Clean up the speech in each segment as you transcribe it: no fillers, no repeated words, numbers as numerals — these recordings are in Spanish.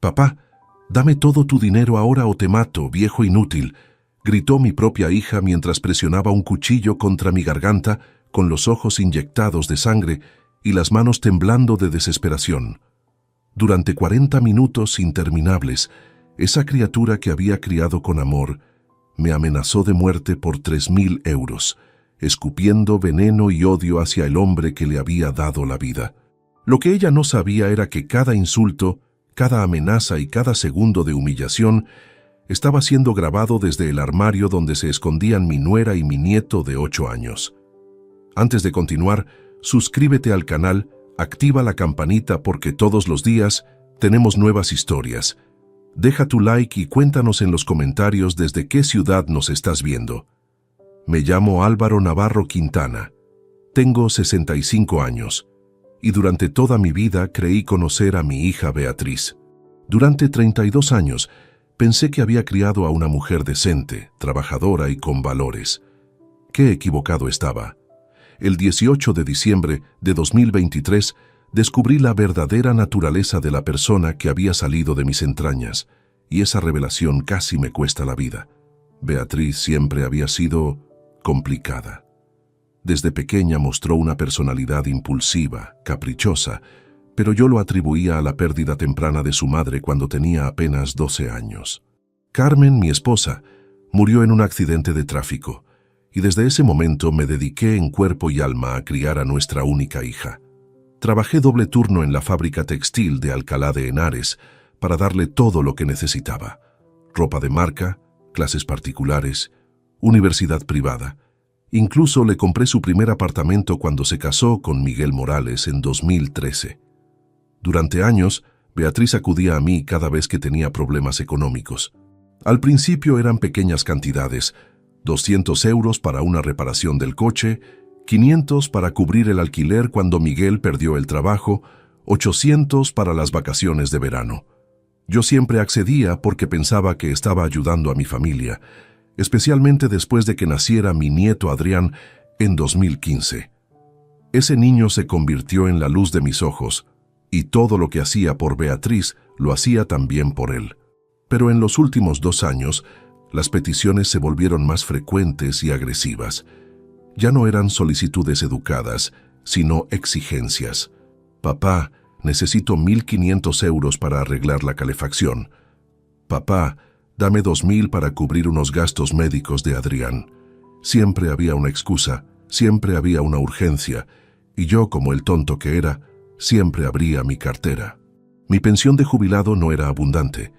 «Papá, dame todo tu dinero ahora o te mato, viejo inútil», gritó mi propia hija mientras presionaba un cuchillo contra mi garganta con los ojos inyectados de sangre y las manos temblando de desesperación. Durante 40 minutos interminables, esa criatura que había criado con amor me amenazó de muerte por 3.000 euros, escupiendo veneno y odio hacia el hombre que le había dado la vida. Lo que ella no sabía era que cada insulto, cada amenaza y cada segundo de humillación estaba siendo grabado desde el armario donde se escondían mi nuera y mi nieto de 8 años. Antes de continuar, suscríbete al canal, activa la campanita porque todos los días tenemos nuevas historias. Deja tu like y cuéntanos en los comentarios desde qué ciudad nos estás viendo. Me llamo Álvaro Navarro Quintana. Tengo 65 años y durante toda mi vida creí conocer a mi hija Beatriz. Durante 32 años pensé que había criado a una mujer decente, trabajadora y con valores. Qué equivocado estaba. El 18 de diciembre de 2023 descubrí la verdadera naturaleza de la persona que había salido de mis entrañas, y esa revelación casi me cuesta la vida. Beatriz siempre había sido complicada. Desde pequeña mostró una personalidad impulsiva, caprichosa, pero yo lo atribuía a la pérdida temprana de su madre cuando tenía apenas 12 años. Carmen, mi esposa, murió en un accidente de tráfico, y desde ese momento me dediqué en cuerpo y alma a criar a nuestra única hija. Trabajé doble turno en la fábrica textil de Alcalá de Henares para darle todo lo que necesitaba: ropa de marca, clases particulares, universidad privada. Incluso le compré su primer apartamento cuando se casó con Miguel Morales en 2013. Durante años, Beatriz acudía a mí cada vez que tenía problemas económicos. Al principio eran pequeñas cantidades: 200 euros para una reparación del coche, 500 para cubrir el alquiler cuando Miguel perdió el trabajo, 800 para las vacaciones de verano. Yo siempre accedía porque pensaba que estaba ayudando a mi familia, especialmente después de que naciera mi nieto Adrián en 2015. Ese niño se convirtió en la luz de mis ojos, y todo lo que hacía por Beatriz lo hacía también por él. Pero en los últimos 2 años, las peticiones se volvieron más frecuentes y agresivas. Ya no eran solicitudes educadas, sino exigencias. «Papá, necesito 1.500 euros para arreglar la calefacción». «Papá, dame 2.000 para cubrir unos gastos médicos de Adrián». Siempre había una excusa, siempre había una urgencia, y yo, como el tonto que era, siempre abría mi cartera. Mi pensión de jubilado no era abundante,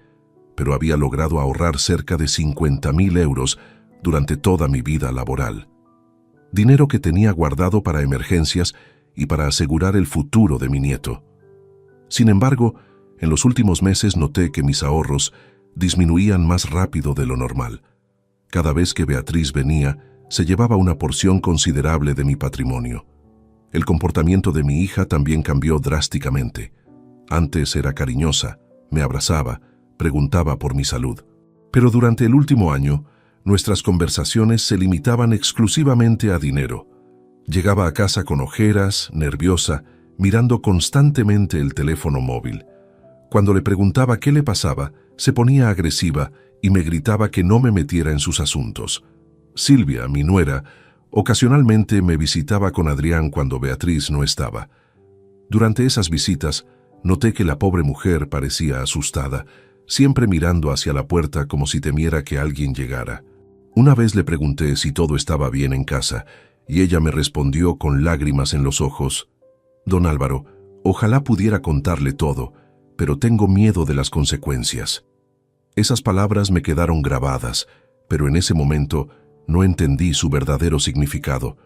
pero había logrado ahorrar cerca de 50.000 euros durante toda mi vida laboral. Dinero que tenía guardado para emergencias y para asegurar el futuro de mi nieto. Sin embargo, en los últimos meses noté que mis ahorros disminuían más rápido de lo normal. Cada vez que Beatriz venía, se llevaba una porción considerable de mi patrimonio. El comportamiento de mi hija también cambió drásticamente. Antes era cariñosa, me abrazaba, preguntaba por mi salud. Pero durante el último año, nuestras conversaciones se limitaban exclusivamente a dinero. Llegaba a casa con ojeras, nerviosa, mirando constantemente el teléfono móvil. Cuando le preguntaba qué le pasaba, se ponía agresiva y me gritaba que no me metiera en sus asuntos. Silvia, mi nuera, ocasionalmente me visitaba con Adrián cuando Beatriz no estaba. Durante esas visitas, noté que la pobre mujer parecía asustada, siempre mirando hacia la puerta como si temiera que alguien llegara. Una vez le pregunté si todo estaba bien en casa, y ella me respondió con lágrimas en los ojos: «Don Álvaro, ojalá pudiera contarle todo, pero tengo miedo de las consecuencias». Esas palabras me quedaron grabadas, pero en ese momento no entendí su verdadero significado.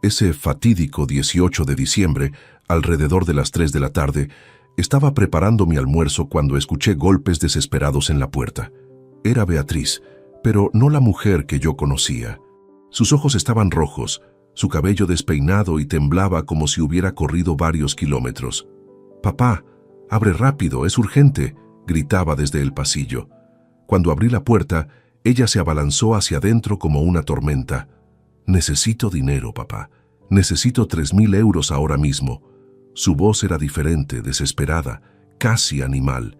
Ese fatídico 18 de diciembre, alrededor de las 3 de la tarde, estaba preparando mi almuerzo cuando escuché golpes desesperados en la puerta. Era Beatriz, pero no la mujer que yo conocía. Sus ojos estaban rojos, su cabello despeinado y temblaba como si hubiera corrido varios kilómetros. «Papá, abre rápido, es urgente», gritaba desde el pasillo. Cuando abrí la puerta, ella se abalanzó hacia adentro como una tormenta. «Necesito dinero, papá. Necesito 3.000 euros ahora mismo». Su voz era diferente, desesperada, casi animal.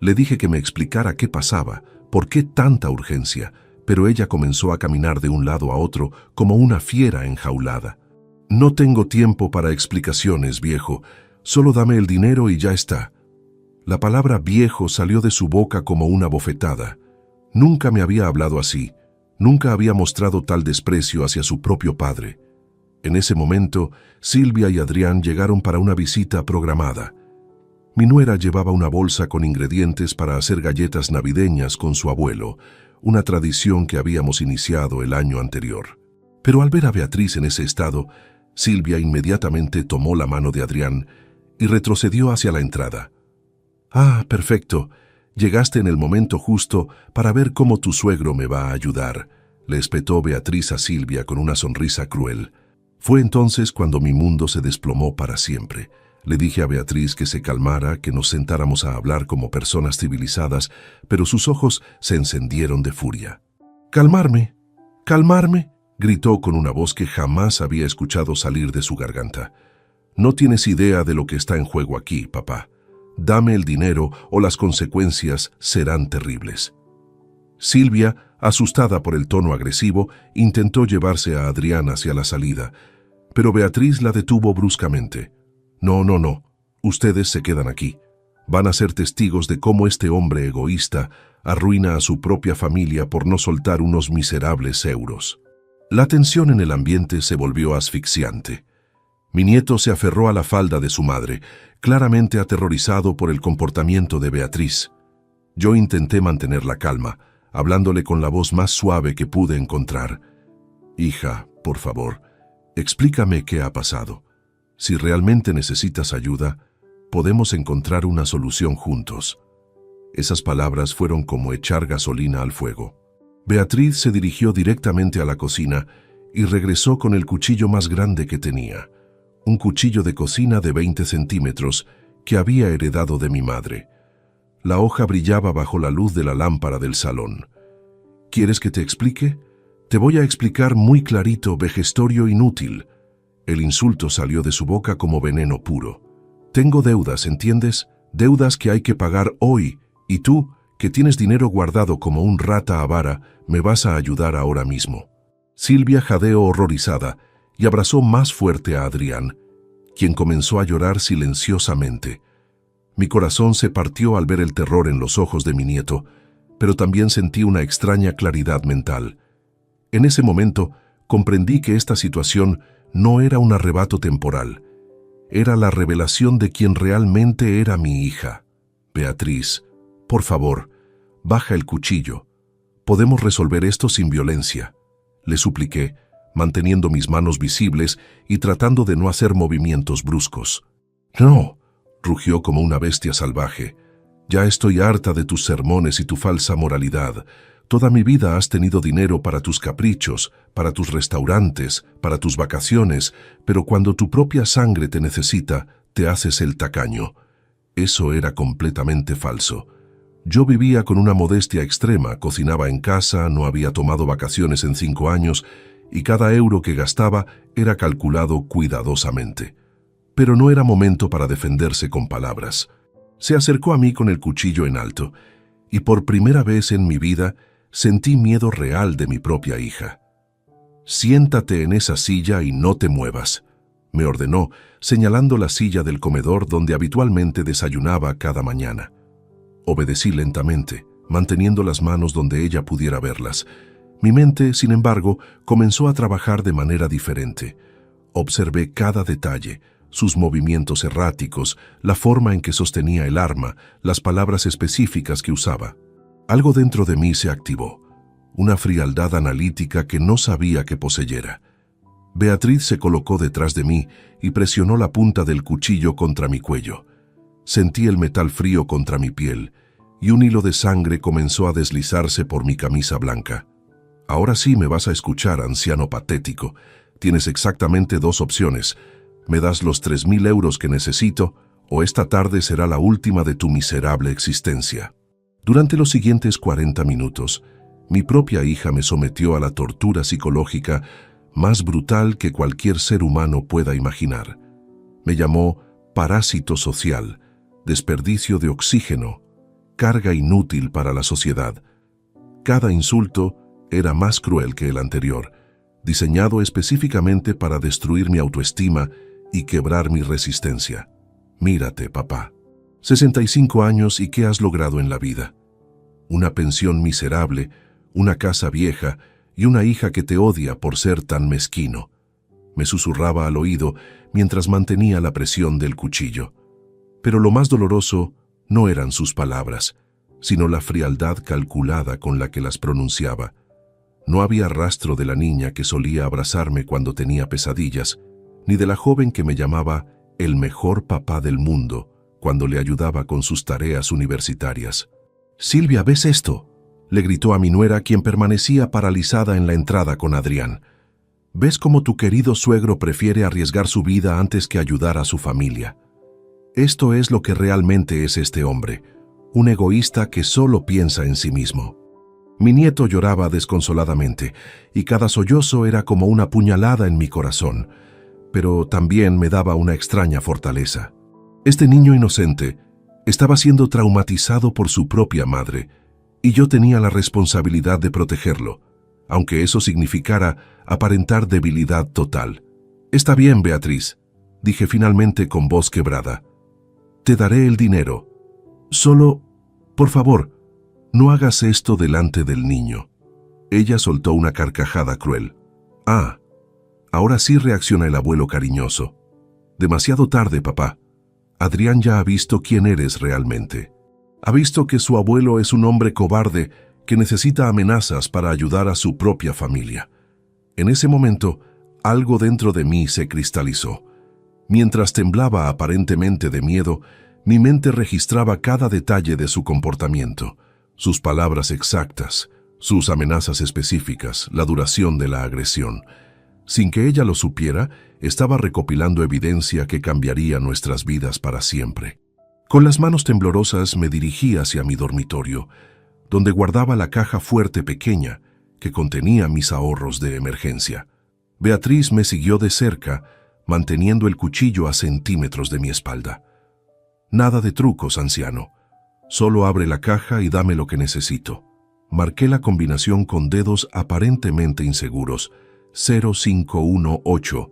Le dije que me explicara qué pasaba, por qué tanta urgencia, pero ella comenzó a caminar de un lado a otro como una fiera enjaulada. No tengo tiempo para explicaciones, viejo. Solo dame el dinero y ya está. La palabra viejo salió de su boca como una bofetada. Nunca me había hablado así. Nunca había mostrado tal desprecio hacia su propio padre. En ese momento, Silvia y Adrián llegaron para una visita programada. Mi nuera llevaba una bolsa con ingredientes para hacer galletas navideñas con su abuelo, una tradición que habíamos iniciado el año anterior. Pero al ver a Beatriz en ese estado, Silvia inmediatamente tomó la mano de Adrián y retrocedió hacia la entrada. «Ah, perfecto. Llegaste en el momento justo para ver cómo tu suegro me va a ayudar», le espetó Beatriz a Silvia con una sonrisa cruel. Fue entonces cuando mi mundo se desplomó para siempre. Le dije a Beatriz que se calmara, que nos sentáramos a hablar como personas civilizadas, pero sus ojos se encendieron de furia. «¿Calmarme? ¿Calmarme?», gritó con una voz que jamás había escuchado salir de su garganta. «No tienes idea de lo que está en juego aquí, papá. Dame el dinero o las consecuencias serán terribles». Silvia, asustada por el tono agresivo, intentó llevarse a Adrián hacia la salida, pero Beatriz la detuvo bruscamente. «No, no, no. Ustedes se quedan aquí. Van a ser testigos de cómo este hombre egoísta arruina a su propia familia por no soltar unos miserables euros». La tensión en el ambiente se volvió asfixiante. Mi nieto se aferró a la falda de su madre, claramente aterrorizado por el comportamiento de Beatriz. Yo intenté mantener la calma, hablándole con la voz más suave que pude encontrar. «Hija, por favor, explícame qué ha pasado. Si realmente necesitas ayuda, podemos encontrar una solución juntos». Esas palabras fueron como echar gasolina al fuego. Beatriz se dirigió directamente a la cocina y regresó con el cuchillo más grande que tenía, un cuchillo de cocina de 20 centímetros que había heredado de mi madre. La hoja brillaba bajo la luz de la lámpara del salón. «¿Quieres que te explique? Te voy a explicar muy clarito, vejestorio inútil». El insulto salió de su boca como veneno puro. «Tengo deudas, ¿entiendes? Deudas que hay que pagar hoy, y tú, que tienes dinero guardado como un rata avara, me vas a ayudar ahora mismo». Silvia jadeó horrorizada y abrazó más fuerte a Adrián, quien comenzó a llorar silenciosamente. Mi corazón se partió al ver el terror en los ojos de mi nieto, pero también sentí una extraña claridad mental. En ese momento comprendí que esta situación no era un arrebato temporal. Era la revelación de quien realmente era mi hija. «Beatriz, por favor, baja el cuchillo. Podemos resolver esto sin violencia», le supliqué, manteniendo mis manos visibles y tratando de no hacer movimientos bruscos. «No», rugió como una bestia salvaje. «Ya estoy harta de tus sermones y tu falsa moralidad. Toda mi vida has tenido dinero para tus caprichos, para tus restaurantes, para tus vacaciones, pero cuando tu propia sangre te necesita, te haces el tacaño». Eso era completamente falso. Yo vivía con una modestia extrema, cocinaba en casa, no había tomado vacaciones en 5 años, y cada euro que gastaba era calculado cuidadosamente. Pero no era momento para defenderse con palabras. Se acercó a mí con el cuchillo en alto, y por primera vez en mi vida sentí miedo real de mi propia hija. «Siéntate en esa silla y no te muevas», me ordenó, señalando la silla del comedor donde habitualmente desayunaba cada mañana. Obedecí lentamente, manteniendo las manos donde ella pudiera verlas. Mi mente, sin embargo, comenzó a trabajar de manera diferente. Observé cada detalle, sus movimientos erráticos, la forma en que sostenía el arma, las palabras específicas que usaba. Algo dentro de mí se activó, una frialdad analítica que no sabía que poseyera. Beatriz se colocó detrás de mí y presionó la punta del cuchillo contra mi cuello. Sentí el metal frío contra mi piel, y un hilo de sangre comenzó a deslizarse por mi camisa blanca. «Ahora sí me vas a escuchar, anciano patético. Tienes exactamente 2 opciones. Me das los 3.000 euros que necesito, o esta tarde será la última de tu miserable existencia». Durante los siguientes 40 minutos, mi propia hija me sometió a la tortura psicológica más brutal que cualquier ser humano pueda imaginar. Me llamó parásito social, desperdicio de oxígeno, carga inútil para la sociedad. Cada insulto era más cruel que el anterior, diseñado específicamente para destruir mi autoestima y quebrar mi resistencia. Mírate, papá. 65 años y ¿qué has logrado en la vida? Una pensión miserable, una casa vieja y una hija que te odia por ser tan mezquino. Me susurraba al oído mientras mantenía la presión del cuchillo. Pero lo más doloroso no eran sus palabras, sino la frialdad calculada con la que las pronunciaba. No había rastro de la niña que solía abrazarme cuando tenía pesadillas, ni de la joven que me llamaba el mejor papá del mundo cuando le ayudaba con sus tareas universitarias. «Silvia, ¿ves esto?», le gritó a mi nuera, quien permanecía paralizada en la entrada con Adrián. «¿Ves cómo tu querido suegro prefiere arriesgar su vida antes que ayudar a su familia? Esto es lo que realmente es este hombre, un egoísta que solo piensa en sí mismo». Mi nieto lloraba desconsoladamente, y cada sollozo era como una puñalada en mi corazón, pero también me daba una extraña fortaleza. Este niño inocente estaba siendo traumatizado por su propia madre, y yo tenía la responsabilidad de protegerlo, aunque eso significara aparentar debilidad total. «Está bien, Beatriz», dije finalmente con voz quebrada. «Te daré el dinero. Solo, por favor, no hagas esto delante del niño». Ella soltó una carcajada cruel. «Ah, ahora sí reacciona el abuelo cariñoso. Demasiado tarde, papá. Adrián ya ha visto quién eres realmente. Ha visto que su abuelo es un hombre cobarde que necesita amenazas para ayudar a su propia familia». En ese momento, algo dentro de mí se cristalizó. Mientras temblaba aparentemente de miedo, mi mente registraba cada detalle de su comportamiento, sus palabras exactas, sus amenazas específicas, la duración de la agresión. Sin que ella lo supiera, estaba recopilando evidencia que cambiaría nuestras vidas para siempre. Con las manos temblorosas me dirigí hacia mi dormitorio, donde guardaba la caja fuerte pequeña que contenía mis ahorros de emergencia. Beatriz me siguió de cerca, manteniendo el cuchillo a centímetros de mi espalda. «Nada de trucos, anciano. Solo abre la caja y dame lo que necesito». Marqué la combinación con dedos aparentemente inseguros, 0518,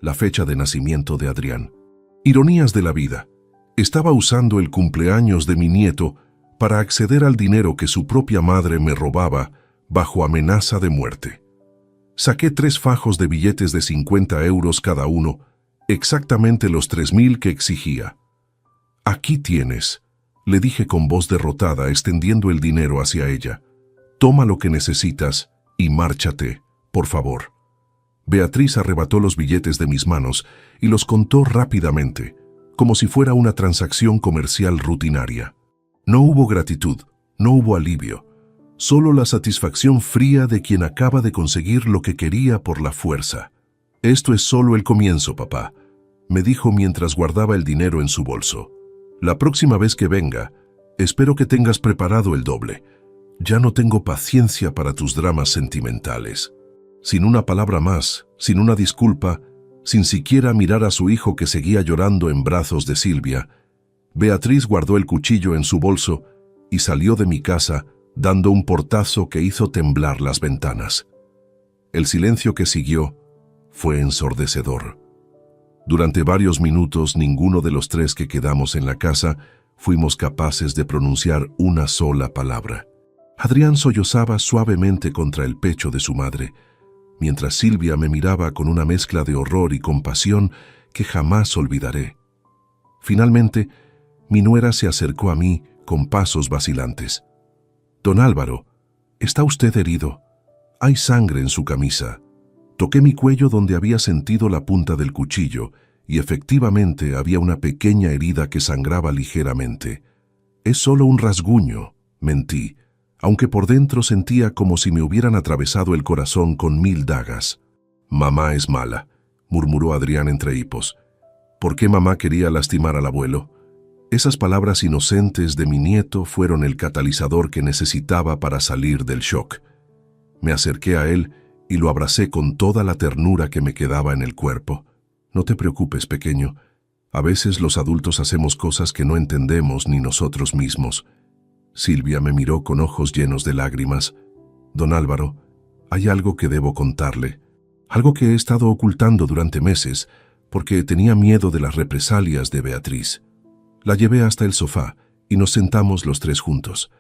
la fecha de nacimiento de Adrián. Ironías de la vida. Estaba usando el cumpleaños de mi nieto para acceder al dinero que su propia madre me robaba bajo amenaza de muerte. Saqué 3 fajos de billetes de 50 euros cada uno, exactamente los 3.000 que exigía. «Aquí tienes», le dije con voz derrotada, extendiendo el dinero hacia ella. «Toma lo que necesitas y márchate, por favor». Beatriz arrebató los billetes de mis manos y los contó rápidamente, como si fuera una transacción comercial rutinaria. No hubo gratitud, no hubo alivio, solo la satisfacción fría de quien acaba de conseguir lo que quería por la fuerza. «Esto es solo el comienzo, papá», me dijo mientras guardaba el dinero en su bolso. «La próxima vez que venga, espero que tengas preparado el doble. Ya no tengo paciencia para tus dramas sentimentales». Sin una palabra más, sin una disculpa, sin siquiera mirar a su hijo que seguía llorando en brazos de Silvia, Beatriz guardó el cuchillo en su bolso y salió de mi casa dando un portazo que hizo temblar las ventanas. El silencio que siguió fue ensordecedor. Durante varios minutos, ninguno de los 3 que quedamos en la casa fuimos capaces de pronunciar una sola palabra. Adrián sollozaba suavemente contra el pecho de su madre, mientras Silvia me miraba con una mezcla de horror y compasión que jamás olvidaré. Finalmente, mi nuera se acercó a mí con pasos vacilantes. «Don Álvaro, ¿está usted herido? Hay sangre en su camisa». Toqué mi cuello donde había sentido la punta del cuchillo y efectivamente había una pequeña herida que sangraba ligeramente. «Es solo un rasguño», mentí, aunque por dentro sentía como si me hubieran atravesado el corazón con 1000 dagas. «Mamá es mala», murmuró Adrián entre hipos. ¿Por qué mamá quería lastimar al abuelo? Esas palabras inocentes de mi nieto fueron el catalizador que necesitaba para salir del shock. Me acerqué a él y lo abracé con toda la ternura que me quedaba en el cuerpo. «No te preocupes, pequeño. A veces los adultos hacemos cosas que no entendemos ni nosotros mismos. Silvia me miró con ojos llenos de lágrimas. Don Álvaro, hay algo que debo contarle. Algo que he estado ocultando durante meses, porque tenía miedo de las represalias de Beatriz. La llevé hasta el sofá y nos sentamos los tres juntos.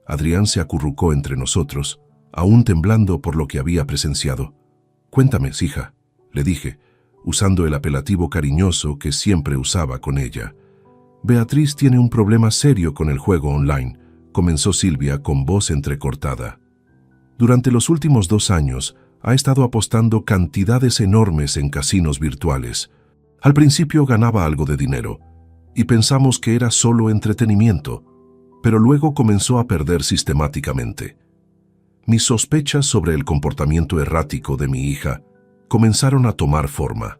Adrián se acurrucó entre nosotros, aún temblando por lo que había presenciado. «Cuéntame, hija», le dije, usando el apelativo cariñoso que siempre usaba con ella. «Beatriz tiene un problema serio con el juego online», comenzó Silvia con voz entrecortada. «Durante los últimos 2 años ha estado apostando cantidades enormes en casinos virtuales. Al principio ganaba algo de dinero, y pensamos que era solo entretenimiento, pero luego comenzó a perder sistemáticamente. Mis sospechas sobre el comportamiento errático de mi hija comenzaron a tomar forma.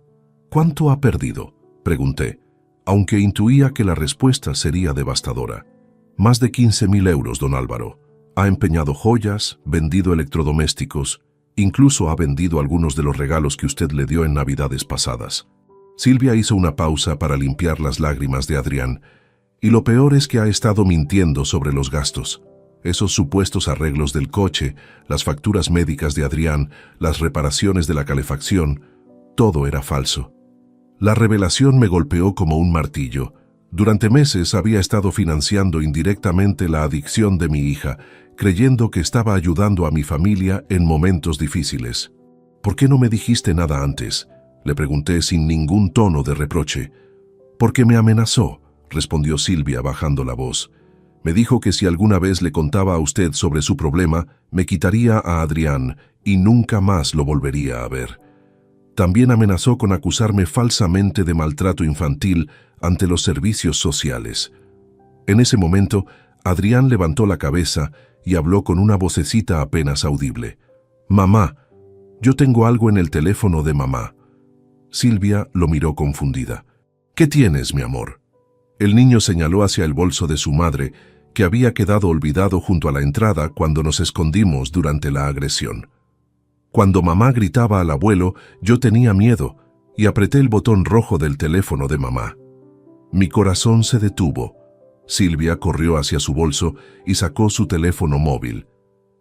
«¿Cuánto ha perdido?», pregunté, aunque intuía que la respuesta sería devastadora. «Más de 15.000 euros, don Álvaro. Ha empeñado joyas, vendido electrodomésticos, incluso ha vendido algunos de los regalos que usted le dio en Navidades pasadas». Silvia hizo una pausa para limpiar las lágrimas de Adrián, y lo peor es que ha estado mintiendo sobre los gastos. Esos supuestos arreglos del coche, las facturas médicas de Adrián, las reparaciones de la calefacción, todo era falso. La revelación me golpeó como un martillo. Durante meses había estado financiando indirectamente la adicción de mi hija, creyendo que estaba ayudando a mi familia en momentos difíciles. «¿Por qué no me dijiste nada antes?», le pregunté sin ningún tono de reproche. «Porque me amenazó», respondió Silvia bajando la voz. «Me dijo que si alguna vez le contaba a usted sobre su problema, me quitaría a Adrián y nunca más lo volvería a ver. También amenazó con acusarme falsamente de maltrato infantil ante los servicios sociales». En ese momento, Adrián levantó la cabeza y habló con una vocecita apenas audible. «Mamá, yo tengo algo en el teléfono de mamá». Silvia lo miró confundida. «¿Qué tienes, mi amor?». El niño señaló hacia el bolso de su madre, que había quedado olvidado junto a la entrada cuando nos escondimos durante la agresión. Cuando mamá gritaba al abuelo, yo tenía miedo y apreté el botón rojo del teléfono de mamá. Mi corazón se detuvo. Silvia corrió hacia su bolso y sacó su teléfono móvil.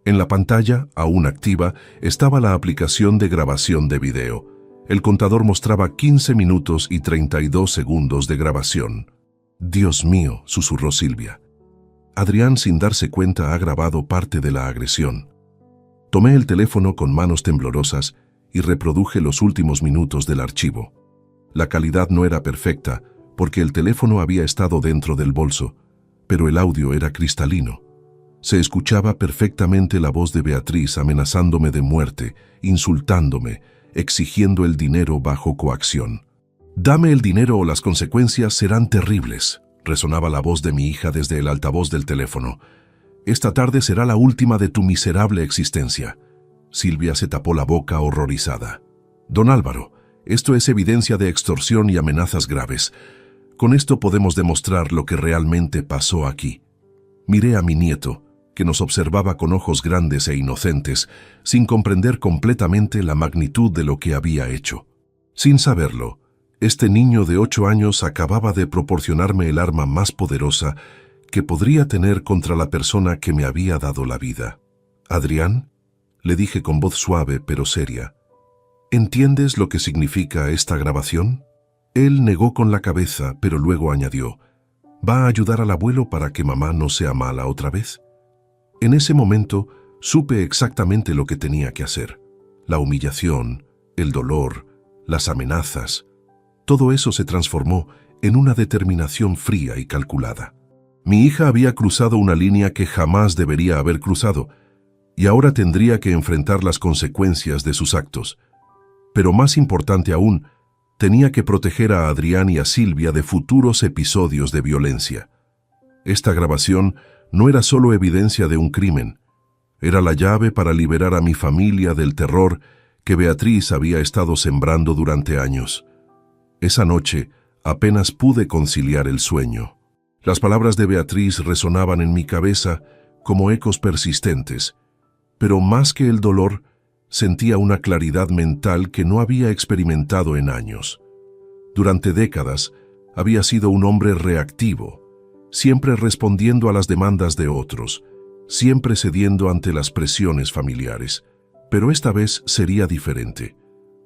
En la pantalla, aún activa, estaba la aplicación de grabación de video. El contador mostraba 15 minutos y 32 segundos de grabación. «Dios mío», susurró Silvia. «Adrián, sin darse cuenta, ha grabado parte de la agresión». Tomé el teléfono con manos temblorosas y reproduje los últimos minutos del archivo. La calidad no era perfecta porque el teléfono había estado dentro del bolso, pero el audio era cristalino. Se escuchaba perfectamente la voz de Beatriz amenazándome de muerte, insultándome, exigiendo el dinero bajo coacción. «Dame el dinero o las consecuencias serán terribles», resonaba la voz de mi hija desde el altavoz del teléfono. «Esta tarde será la última de tu miserable existencia». Silvia se tapó la boca horrorizada. «Don Álvaro, esto es evidencia de extorsión y amenazas graves. Con esto podemos demostrar lo que realmente pasó aquí». Miré a mi nieto, que nos observaba con ojos grandes e inocentes, sin comprender completamente la magnitud de lo que había hecho. Sin saberlo, este niño de 8 años acababa de proporcionarme el arma más poderosa que podría tener contra la persona que me había dado la vida. «Adrián», le dije con voz suave pero seria, «¿entiendes lo que significa esta grabación?». Él negó con la cabeza, pero luego añadió, «¿Va a ayudar al abuelo para que mamá no sea mala otra vez?». En ese momento supe exactamente lo que tenía que hacer. La humillación, el dolor, las amenazas, todo eso se transformó en una determinación fría y calculada. Mi hija había cruzado una línea que jamás debería haber cruzado, y ahora tendría que enfrentar las consecuencias de sus actos. Pero más importante aún, tenía que proteger a Adrián y a Silvia de futuros episodios de violencia. Esta grabación no era solo evidencia de un crimen, era la llave para liberar a mi familia del terror que Beatriz había estado sembrando durante años. Esa noche apenas pude conciliar el sueño. Las palabras de Beatriz resonaban en mi cabeza como ecos persistentes, pero más que el dolor, sentía una claridad mental que no había experimentado en años. Durante décadas había sido un hombre reactivo, siempre respondiendo a las demandas de otros, siempre cediendo ante las presiones familiares. Pero esta vez sería diferente.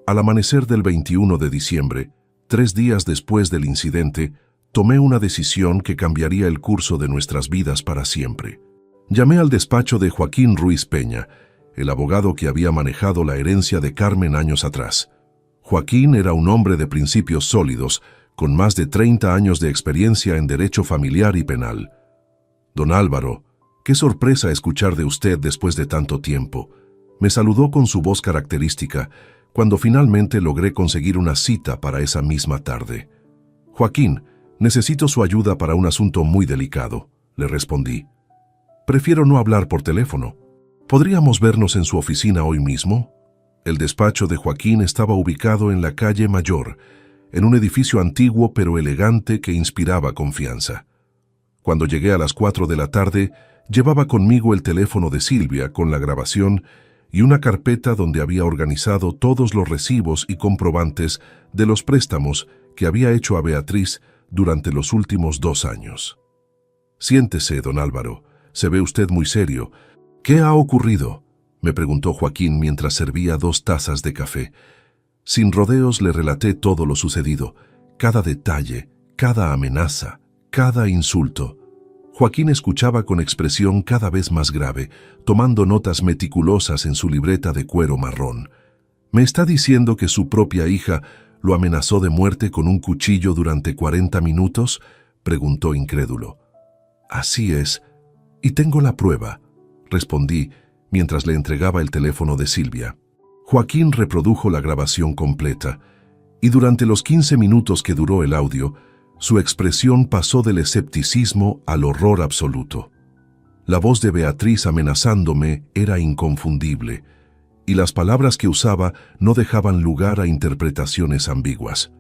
Al amanecer del 21 de diciembre, 3 días después del incidente, tomé una decisión que cambiaría el curso de nuestras vidas para siempre. Llamé al despacho de Joaquín Ruiz Peña, el abogado que había manejado la herencia de Carmen años atrás. Joaquín era un hombre de principios sólidos, con más de 30 años de experiencia en derecho familiar y penal. Don Álvaro, qué sorpresa escuchar de usted después de tanto tiempo. Me saludó con su voz característica, cuando finalmente logré conseguir una cita para esa misma tarde. Joaquín, necesito su ayuda para un asunto muy delicado, le respondí. Prefiero no hablar por teléfono. ¿Podríamos vernos en su oficina hoy mismo? El despacho de Joaquín estaba ubicado en la calle Mayor, en un edificio antiguo pero elegante que inspiraba confianza. Cuando llegué a las 4 de la tarde, llevaba conmigo el teléfono de Silvia con la grabación y una carpeta donde había organizado todos los recibos y comprobantes de los préstamos que había hecho a Beatriz durante los últimos 2 años. Siéntese, don Álvaro. Se ve usted muy serio. ¿Qué ha ocurrido?, me preguntó Joaquín mientras servía 2 tazas de café. Sin rodeos le relaté todo lo sucedido, cada detalle, cada amenaza, cada insulto. Joaquín escuchaba con expresión cada vez más grave, tomando notas meticulosas en su libreta de cuero marrón. ¿Me está diciendo que su propia hija lo amenazó de muerte con un cuchillo durante 40 minutos? Preguntó incrédulo. Así es, y tengo la prueba, respondí mientras le entregaba el teléfono de Silvia. Joaquín reprodujo la grabación completa, y durante los 15 minutos que duró el audio, su expresión pasó del escepticismo al horror absoluto. La voz de Beatriz amenazándome era inconfundible, y las palabras que usaba no dejaban lugar a interpretaciones ambiguas.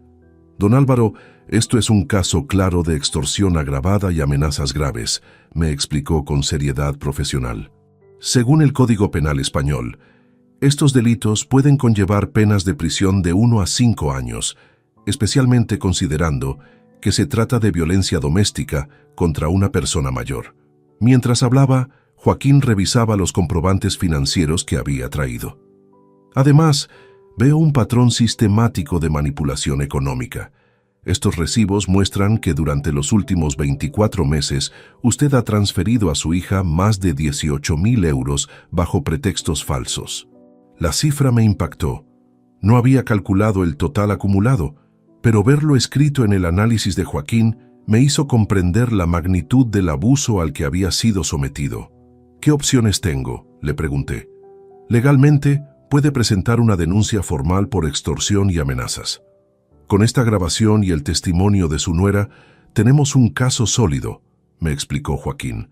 Don Álvaro, esto es un caso claro de extorsión agravada y amenazas graves, me explicó con seriedad profesional. Según el Código Penal español, estos delitos pueden conllevar penas de prisión de 1 a 5 años, especialmente considerando que se trata de violencia doméstica contra una persona mayor. Mientras hablaba, Joaquín revisaba los comprobantes financieros que había traído. Además, veo un patrón sistemático de manipulación económica. Estos recibos muestran que durante los últimos 24 meses usted ha transferido a su hija más de 18.000 euros bajo pretextos falsos. La cifra me impactó. No había calculado el total acumulado, pero verlo escrito en el análisis de Joaquín me hizo comprender la magnitud del abuso al que había sido sometido. ¿Qué opciones tengo?, le pregunté. Legalmente, puede presentar una denuncia formal por extorsión y amenazas. Con esta grabación y el testimonio de su nuera, tenemos un caso sólido, me explicó Joaquín.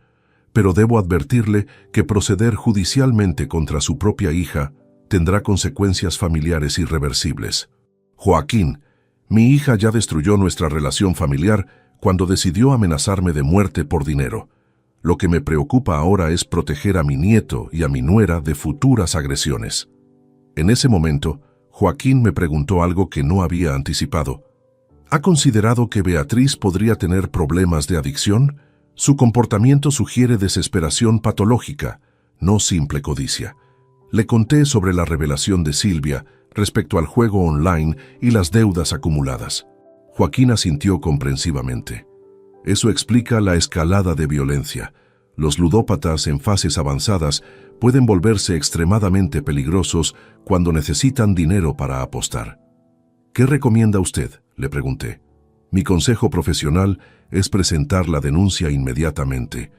Pero debo advertirle que proceder judicialmente contra su propia hija tendrá consecuencias familiares irreversibles. Joaquín, mi hija ya destruyó nuestra relación familiar cuando decidió amenazarme de muerte por dinero. Lo que me preocupa ahora es proteger a mi nieto y a mi nuera de futuras agresiones. En ese momento, Joaquín me preguntó algo que no había anticipado. ¿Ha considerado que Beatriz podría tener problemas de adicción? Su comportamiento sugiere desesperación patológica, no simple codicia. Le conté sobre la revelación de Silvia respecto al juego online y las deudas acumuladas. Joaquín asintió comprensivamente. Eso explica la escalada de violencia. Los ludópatas en fases avanzadas pueden volverse extremadamente peligrosos cuando necesitan dinero para apostar. ¿Qué recomienda usted?, le pregunté. Mi consejo profesional es presentar la denuncia inmediatamente,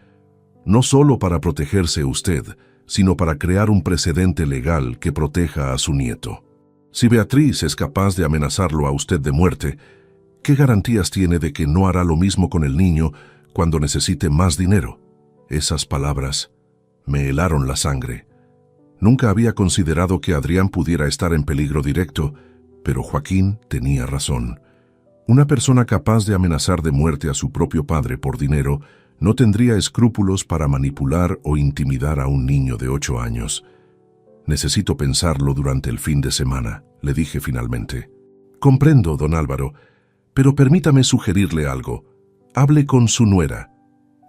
no solo para protegerse usted, sino para crear un precedente legal que proteja a su nieto. Si Beatriz es capaz de amenazarlo a usted de muerte, ¿qué garantías tiene de que no hará lo mismo con el niño cuando necesite más dinero? Esas palabras me helaron la sangre. Nunca había considerado que Adrián pudiera estar en peligro directo, pero Joaquín tenía razón. Una persona capaz de amenazar de muerte a su propio padre por dinero no tendría escrúpulos para manipular o intimidar a un niño de 8 años. Necesito pensarlo durante el fin de semana, le dije finalmente. Comprendo, don Álvaro, pero permítame sugerirle algo. Hable con su nuera.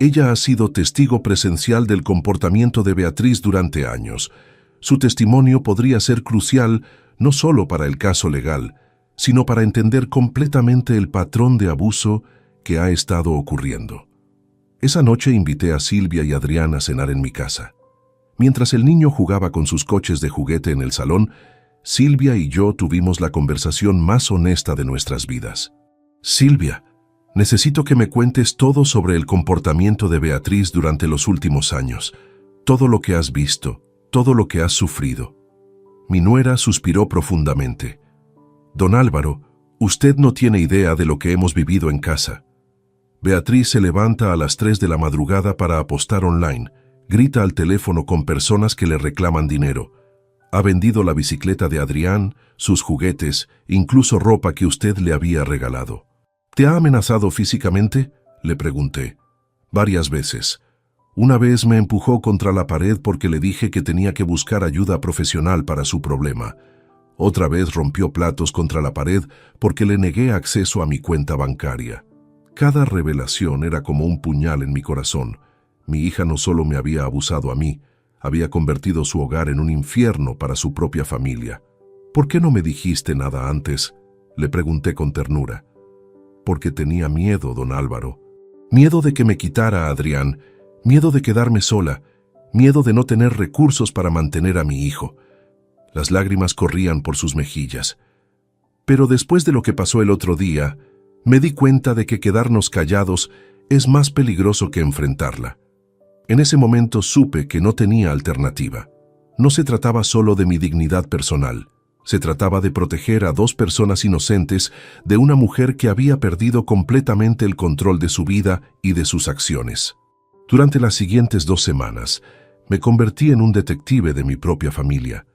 Ella ha sido testigo presencial del comportamiento de Beatriz durante años. Su testimonio podría ser crucial no solo para el caso legal, sino para entender completamente el patrón de abuso que ha estado ocurriendo. Esa noche invité a Silvia y Adrián a cenar en mi casa. Mientras el niño jugaba con sus coches de juguete en el salón, Silvia y yo tuvimos la conversación más honesta de nuestras vidas. Silvia, necesito que me cuentes todo sobre el comportamiento de Beatriz durante los últimos años, todo lo que has visto, todo lo que has sufrido. Mi nuera suspiró profundamente. Don Álvaro, usted no tiene idea de lo que hemos vivido en casa. Beatriz se levanta a las 3 de la madrugada para apostar online, grita al teléfono con personas que le reclaman dinero. Ha vendido la bicicleta de Adrián, sus juguetes, incluso ropa que usted le había regalado. ¿Te ha amenazado físicamente?, le pregunté. Varias veces. Una vez me empujó contra la pared porque le dije que tenía que buscar ayuda profesional para su problema. Otra vez rompió platos contra la pared porque le negué acceso a mi cuenta bancaria. Cada revelación era como un puñal en mi corazón. Mi hija no solo me había abusado a mí, había convertido su hogar en un infierno para su propia familia. ¿Por qué no me dijiste nada antes?, le pregunté con ternura. Porque tenía miedo, don Álvaro. Miedo de que me quitara a Adrián, miedo de quedarme sola, miedo de no tener recursos para mantener a mi hijo. Las lágrimas corrían por sus mejillas. Pero después de lo que pasó el otro día, me di cuenta de que quedarnos callados es más peligroso que enfrentarla. En ese momento supe que no tenía alternativa. No se trataba solo de mi dignidad personal. Se trataba de proteger a 2 personas inocentes de una mujer que había perdido completamente el control de su vida y de sus acciones. Durante las siguientes 2 semanas, me convertí en un detective de mi propia familia.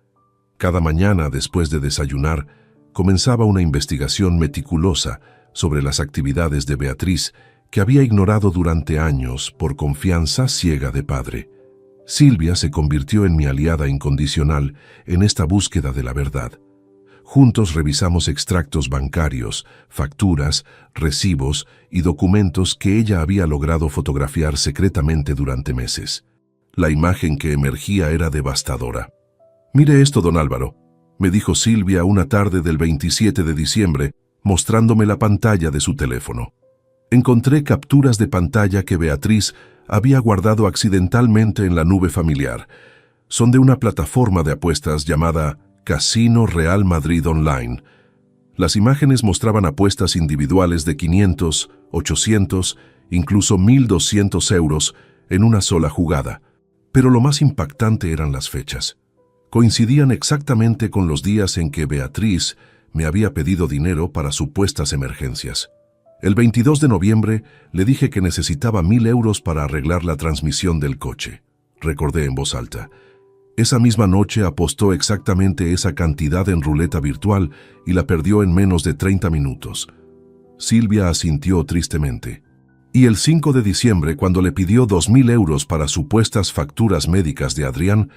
Cada mañana, después de desayunar, comenzaba una investigación meticulosa sobre las actividades de Beatriz, que había ignorado durante años por confianza ciega de padre. Silvia se convirtió en mi aliada incondicional en esta búsqueda de la verdad. Juntos revisamos extractos bancarios, facturas, recibos y documentos que ella había logrado fotografiar secretamente durante meses. La imagen que emergía era devastadora. «Mire esto, don Álvaro», me dijo Silvia una tarde del 27 de diciembre, mostrándome la pantalla de su teléfono. Encontré capturas de pantalla que Beatriz había guardado accidentalmente en la nube familiar. Son de una plataforma de apuestas llamada Casino Real Madrid Online. Las imágenes mostraban apuestas individuales de 500, 800, incluso 1.200 euros en una sola jugada. Pero lo más impactante eran las fechas. Coincidían exactamente con los días en que Beatriz me había pedido dinero para supuestas emergencias. El 22 de noviembre le dije que necesitaba 1.000 euros para arreglar la transmisión del coche. Recordé en voz alta. Esa misma noche apostó exactamente esa cantidad en ruleta virtual y la perdió en menos de 30 minutos. Silvia asintió tristemente. Y el 5 de diciembre, cuando le pidió 2.000 euros para supuestas facturas médicas de Adrián,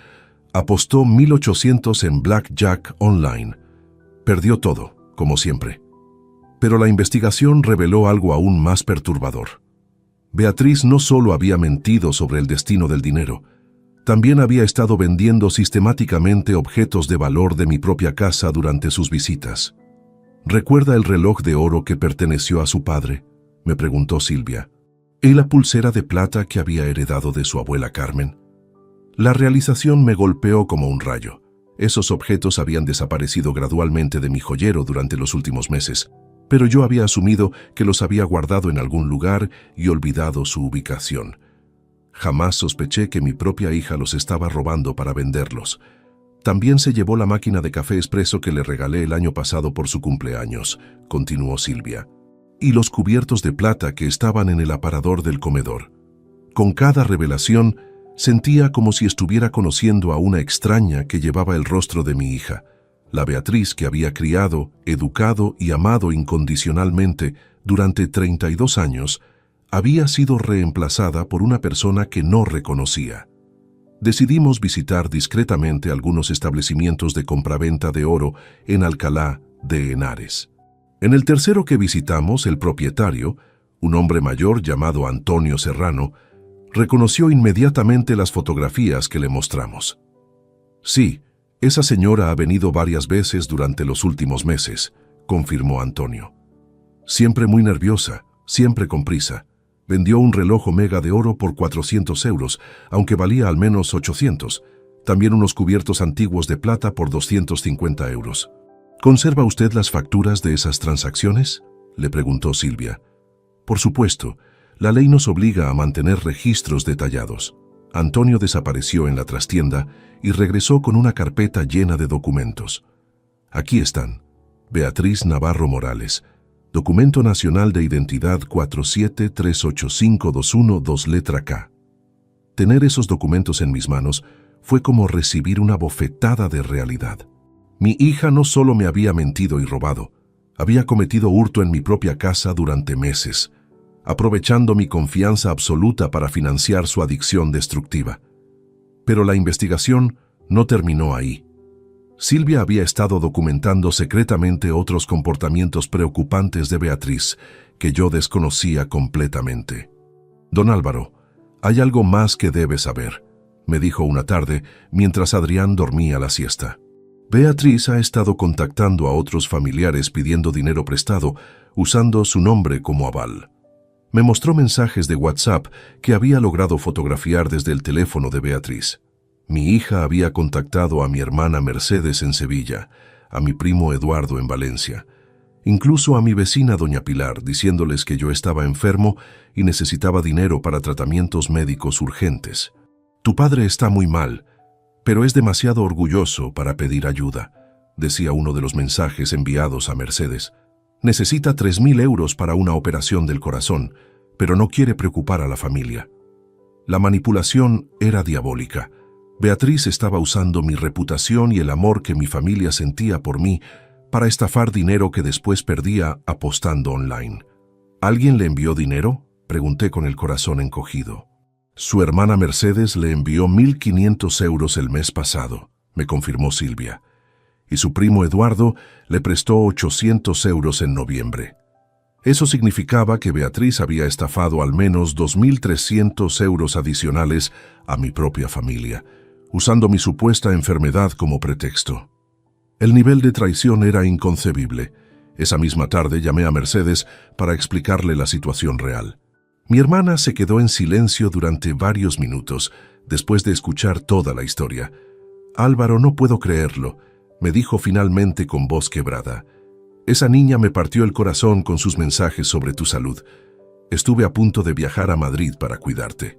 apostó 1.800 en Blackjack Online. Perdió todo, como siempre. Pero la investigación reveló algo aún más perturbador. Beatriz no solo había mentido sobre el destino del dinero, también había estado vendiendo sistemáticamente objetos de valor de mi propia casa durante sus visitas. ¿Recuerda el reloj de oro que perteneció a su padre?, me preguntó Silvia. ¿Y la pulsera de plata que había heredado de su abuela Carmen? La realización me golpeó como un rayo. Esos objetos habían desaparecido gradualmente de mi joyero durante los últimos meses, pero yo había asumido que los había guardado en algún lugar y olvidado su ubicación. Jamás sospeché que mi propia hija los estaba robando para venderlos. También se llevó la máquina de café expreso que le regalé el año pasado por su cumpleaños, continuó Silvia, y los cubiertos de plata que estaban en el aparador del comedor. Con cada revelación, sentía como si estuviera conociendo a una extraña que llevaba el rostro de mi hija, la Beatriz que había criado, educado y amado incondicionalmente durante 32 años, había sido reemplazada por una persona que no reconocía. Decidimos visitar discretamente algunos establecimientos de compraventa de oro en Alcalá de Henares. En el tercero que visitamos, el propietario, un hombre mayor llamado Antonio Serrano, Reconoció inmediatamente las fotografías que le mostramos. Sí, esa señora ha venido varias veces durante los últimos meses, confirmó Antonio. Siempre muy nerviosa, siempre con prisa. Vendió un reloj Omega de oro por 400 euros, aunque valía al menos 800. También unos cubiertos antiguos de plata por 250 euros. ¿Conserva usted las facturas de esas transacciones?, le preguntó Silvia. Por supuesto, la ley nos obliga a mantener registros detallados. Antonio desapareció en la trastienda y regresó con una carpeta llena de documentos. Aquí están. Beatriz Navarro Morales. Documento Nacional de Identidad 4738521 letra K. Tener esos documentos en mis manos fue como recibir una bofetada de realidad. Mi hija no solo me había mentido y robado, había cometido hurto en mi propia casa durante meses, aprovechando mi confianza absoluta para financiar su adicción destructiva. Pero la investigación no terminó ahí. Silvia había estado documentando secretamente otros comportamientos preocupantes de Beatriz que yo desconocía completamente. Don Álvaro, hay algo más que debe saber, me dijo una tarde mientras Adrián dormía la siesta. Beatriz ha estado contactando a otros familiares pidiendo dinero prestado, usando su nombre como aval. Me mostró mensajes de WhatsApp que había logrado fotografiar desde el teléfono de Beatriz. Mi hija había contactado a mi hermana Mercedes en Sevilla, a mi primo Eduardo en Valencia, incluso a mi vecina doña Pilar, diciéndoles que yo estaba enfermo y necesitaba dinero para tratamientos médicos urgentes. Tu padre está muy mal, pero es demasiado orgulloso para pedir ayuda, decía uno de los mensajes enviados a Mercedes. Necesita 3.000 euros para una operación del corazón, pero no quiere preocupar a la familia. La manipulación era diabólica. Beatriz estaba usando mi reputación y el amor que mi familia sentía por mí para estafar dinero que después perdía apostando online. ¿Alguien le envió dinero?, pregunté con el corazón encogido. Su hermana Mercedes le envió 1.500 euros el mes pasado, me confirmó Silvia, y su primo Eduardo le prestó 800 euros en noviembre. Eso significaba que Beatriz había estafado al menos 2.300 euros adicionales a mi propia familia, usando mi supuesta enfermedad como pretexto. El nivel de traición era inconcebible. Esa misma tarde llamé a Mercedes para explicarle la situación real. Mi hermana se quedó en silencio durante varios minutos, después de escuchar toda la historia. Álvaro, no puedo creerlo, me dijo finalmente con voz quebrada. Esa niña me partió el corazón con sus mensajes sobre tu salud. Estuve a punto de viajar a Madrid para cuidarte.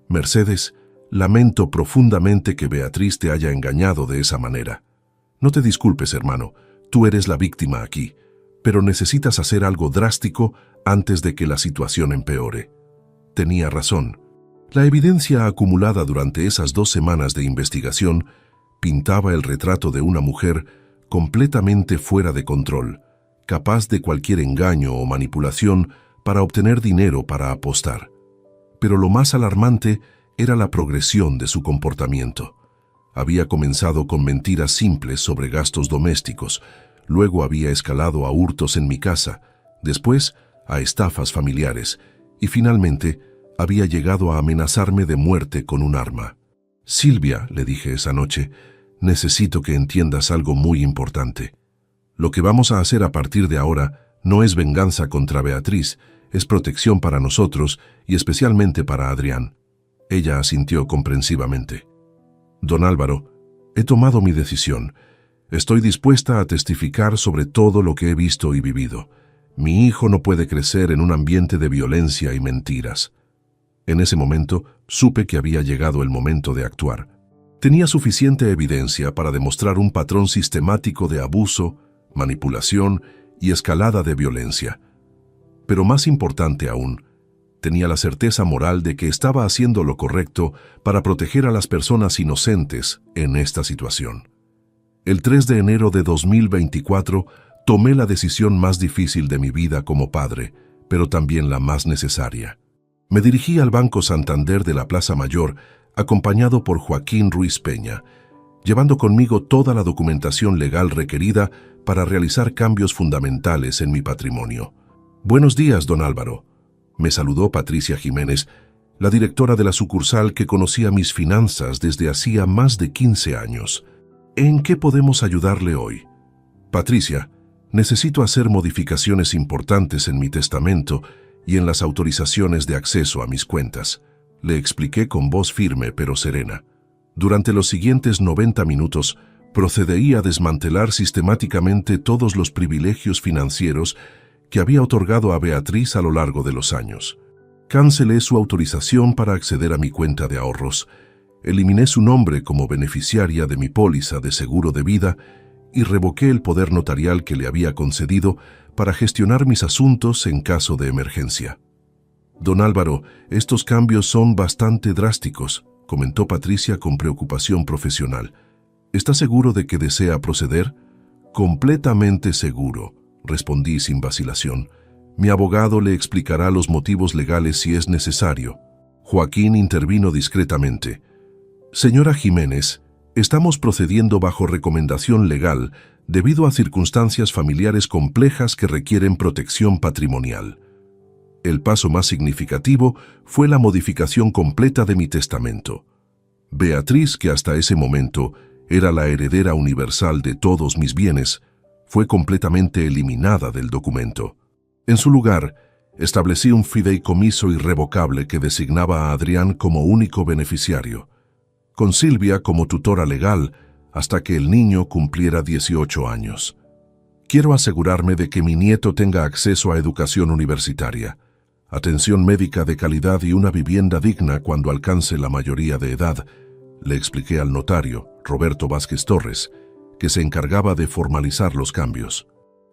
Mercedes, lamento profundamente que Beatriz te haya engañado de esa manera. No te disculpes, hermano, tú eres la víctima aquí, pero necesitas hacer algo drástico antes de que la situación empeore. Tenía razón. La evidencia acumulada durante esas 2 semanas de investigación pintaba el retrato de una mujer completamente fuera de control, capaz de cualquier engaño o manipulación para obtener dinero para apostar. Pero lo más alarmante era la progresión de su comportamiento. Había comenzado con mentiras simples sobre gastos domésticos, luego había escalado a hurtos en mi casa, después a estafas familiares y finalmente había llegado a amenazarme de muerte con un arma. Silvia, le dije esa noche, necesito que entiendas algo muy importante. Lo que vamos a hacer a partir de ahora no es venganza contra Beatriz, es protección para nosotros y especialmente para Adrián. Ella asintió comprensivamente. Don Álvaro, he tomado mi decisión. Estoy dispuesta a testificar sobre todo lo que he visto y vivido. Mi hijo no puede crecer en un ambiente de violencia y mentiras. En ese momento, supe que había llegado el momento de actuar. Tenía suficiente evidencia para demostrar un patrón sistemático de abuso, manipulación y escalada de violencia. Pero más importante aún, tenía la certeza moral de que estaba haciendo lo correcto para proteger a las personas inocentes en esta situación. El 3 de enero de 2024 tomé la decisión más difícil de mi vida como padre, pero también la más necesaria. Me dirigí al Banco Santander de la Plaza Mayor, acompañado por Joaquín Ruiz Peña, llevando conmigo toda la documentación legal requerida para realizar cambios fundamentales en mi patrimonio. Buenos días, don Álvaro. Me saludó Patricia Jiménez, la directora de la sucursal que conocía mis finanzas desde hacía más de 15 años. ¿En qué podemos ayudarle hoy? Patricia, necesito hacer modificaciones importantes en mi testamento y en las autorizaciones de acceso a mis cuentas. Le expliqué con voz firme pero serena. Durante los siguientes 90 minutos, procederí a desmantelar sistemáticamente todos los privilegios financieros que había otorgado a Beatriz a lo largo de los años. Cancelé su autorización para acceder a mi cuenta de ahorros, eliminé su nombre como beneficiaria de mi póliza de seguro de vida y revoqué el poder notarial que le había concedido para gestionar mis asuntos en caso de emergencia. Don Álvaro, estos cambios son bastante drásticos, comentó Patricia con preocupación profesional. ¿Está seguro de que desea proceder? Completamente seguro, respondí sin vacilación. Mi abogado le explicará los motivos legales si es necesario. Joaquín intervino discretamente. Señora Jiménez, estamos procediendo bajo recomendación legal debido a circunstancias familiares complejas que requieren protección patrimonial. El paso más significativo fue la modificación completa de mi testamento. Beatriz, que hasta ese momento era la heredera universal de todos mis bienes, fue completamente eliminada del documento. En su lugar, establecí un fideicomiso irrevocable que designaba a Adrián como único beneficiario, con Silvia como tutora legal hasta que el niño cumpliera 18 años. Quiero asegurarme de que mi nieto tenga acceso a educación universitaria, atención médica de calidad y una vivienda digna cuando alcance la mayoría de edad, le expliqué al notario, Roberto Vázquez Torres, que se encargaba de formalizar los cambios.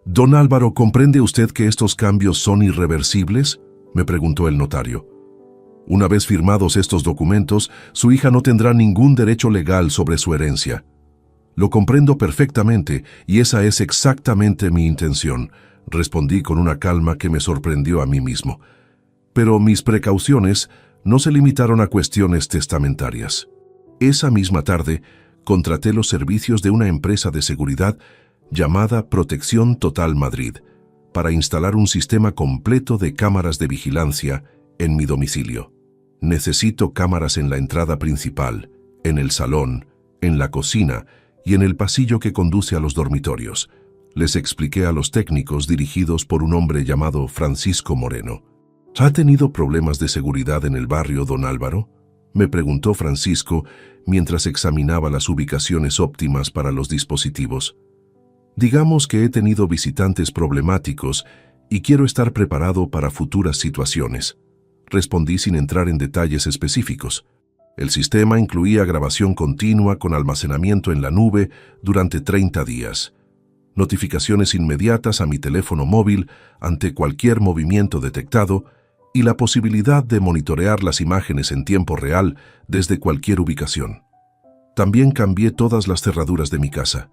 «Don Álvaro, ¿comprende usted que estos cambios son irreversibles?», me preguntó el notario. «Una vez firmados estos documentos, su hija no tendrá ningún derecho legal sobre su herencia». «Lo comprendo perfectamente y esa es exactamente mi intención», respondí con una calma que me sorprendió a mí mismo. Pero mis precauciones no se limitaron a cuestiones testamentarias. Esa misma tarde, contraté los servicios de una empresa de seguridad llamada Protección Total Madrid para instalar un sistema completo de cámaras de vigilancia en mi domicilio. Necesito cámaras en la entrada principal, en el salón, en la cocina y en el pasillo que conduce a los dormitorios. Les expliqué a los técnicos dirigidos por un hombre llamado Francisco Moreno. ¿Ha tenido problemas de seguridad en el barrio, don Álvaro?, me preguntó Francisco mientras examinaba las ubicaciones óptimas para los dispositivos. Digamos que he tenido visitantes problemáticos y quiero estar preparado para futuras situaciones. Respondí sin entrar en detalles específicos. El sistema incluía grabación continua con almacenamiento en la nube durante 30 días. Notificaciones inmediatas a mi teléfono móvil ante cualquier movimiento detectado y la posibilidad de monitorear las imágenes en tiempo real desde cualquier ubicación. También cambié todas las cerraduras de mi casa.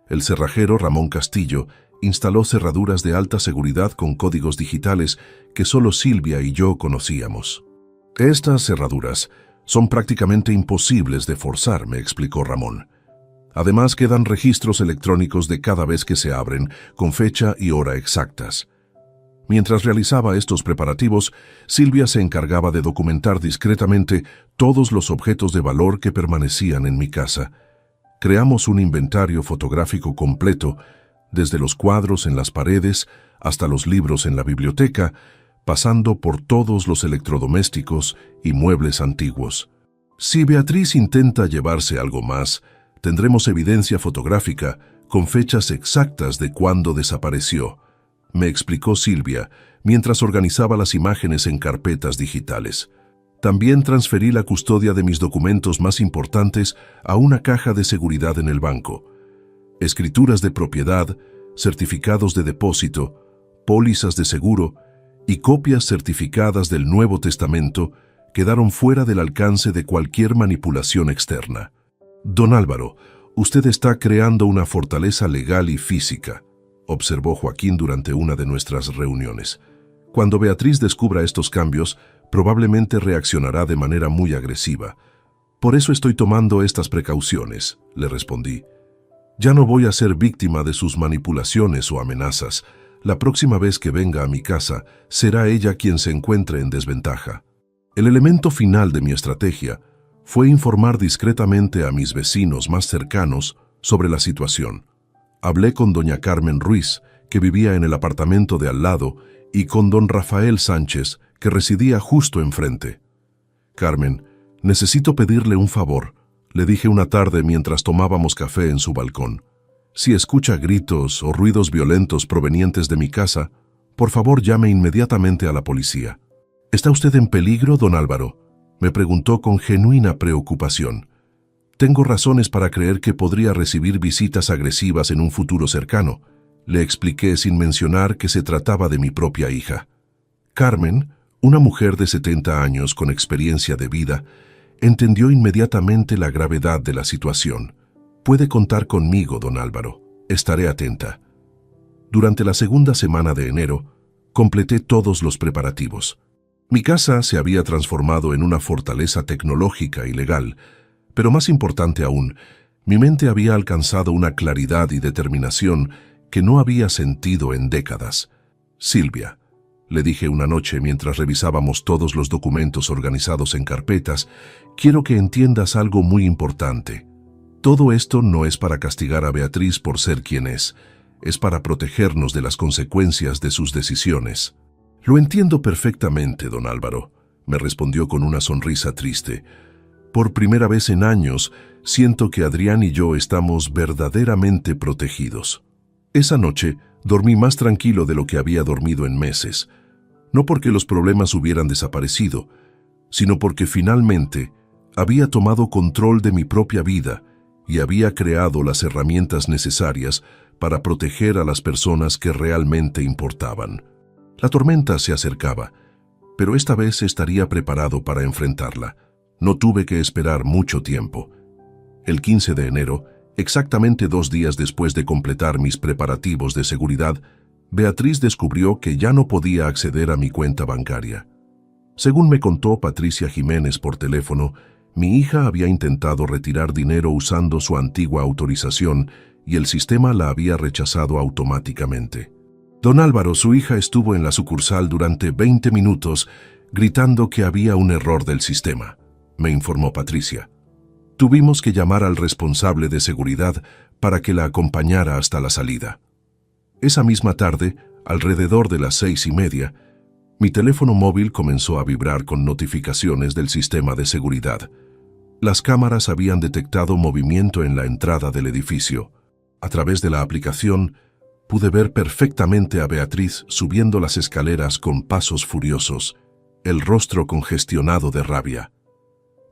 El cerrajero Ramón Castillo instaló cerraduras de alta seguridad con códigos digitales que solo Silvia y yo conocíamos. Estas cerraduras son prácticamente imposibles de forzar, me explicó Ramón. Además, quedan registros electrónicos de cada vez que se abren, con fecha y hora exactas. Mientras realizaba estos preparativos, Silvia se encargaba de documentar discretamente todos los objetos de valor que permanecían en mi casa. Creamos un inventario fotográfico completo, desde los cuadros en las paredes hasta los libros en la biblioteca, pasando por todos los electrodomésticos y muebles antiguos. Si Beatriz intenta llevarse algo más, tendremos evidencia fotográfica con fechas exactas de cuándo desapareció, me explicó Silvia mientras organizaba las imágenes en carpetas digitales. También transferí la custodia de mis documentos más importantes a una caja de seguridad en el banco. Escrituras de propiedad, certificados de depósito, pólizas de seguro y copias certificadas del Nuevo Testamento quedaron fuera del alcance de cualquier manipulación externa. Don Álvaro, usted está creando una fortaleza legal y física, observó Joaquín durante una de nuestras reuniones. Cuando Beatriz descubra estos cambios, probablemente reaccionará de manera muy agresiva. Por eso estoy tomando estas precauciones, le respondí. Ya no voy a ser víctima de sus manipulaciones o amenazas. La próxima vez que venga a mi casa, será ella quien se encuentre en desventaja. El elemento final de mi estrategia fue informar discretamente a mis vecinos más cercanos sobre la situación. Hablé con doña Carmen Ruiz, que vivía en el apartamento de al lado, y con don Rafael Sánchez, que residía justo enfrente. «Carmen, necesito pedirle un favor», le dije una tarde mientras tomábamos café en su balcón. «Si escucha gritos o ruidos violentos provenientes de mi casa, por favor llame inmediatamente a la policía». «¿Está usted en peligro, don Álvaro?», me preguntó con genuina preocupación. «Tengo razones para creer que podría recibir visitas agresivas en un futuro cercano», le expliqué sin mencionar que se trataba de mi propia hija. Carmen, una mujer de 70 años con experiencia de vida, entendió inmediatamente la gravedad de la situación. «Puede contar conmigo, don Álvaro. Estaré atenta». Durante la segunda semana de enero, completé todos los preparativos. Mi casa se había transformado en una fortaleza tecnológica y legal, pero más importante aún, mi mente había alcanzado una claridad y determinación que no había sentido en décadas. «Silvia», le dije una noche mientras revisábamos todos los documentos organizados en carpetas, «quiero que entiendas algo muy importante. Todo esto no es para castigar a Beatriz por ser quien es para protegernos de las consecuencias de sus decisiones». «Lo entiendo perfectamente, don Álvaro», me respondió con una sonrisa triste. «Por primera vez en años, siento que Adrián y yo estamos verdaderamente protegidos». Esa noche dormí más tranquilo de lo que había dormido en meses, no porque los problemas hubieran desaparecido, sino porque finalmente había tomado control de mi propia vida y había creado las herramientas necesarias para proteger a las personas que realmente importaban. La tormenta se acercaba, pero esta vez estaría preparado para enfrentarla. No tuve que esperar mucho tiempo. El 15 de enero, exactamente 2 días después de completar mis preparativos de seguridad, Beatriz descubrió que ya no podía acceder a mi cuenta bancaria. Según me contó Patricia Jiménez por teléfono, mi hija había intentado retirar dinero usando su antigua autorización y el sistema la había rechazado automáticamente. «Don Álvaro, su hija estuvo en la sucursal durante 20 minutos gritando que había un error del sistema», me informó Patricia. «Tuvimos que llamar al responsable de seguridad para que la acompañara hasta la salida». Esa misma tarde, alrededor de las 6:30, mi teléfono móvil comenzó a vibrar con notificaciones del sistema de seguridad. Las cámaras habían detectado movimiento en la entrada del edificio. A través de la aplicación, pude ver perfectamente a Beatriz subiendo las escaleras con pasos furiosos, el rostro congestionado de rabia.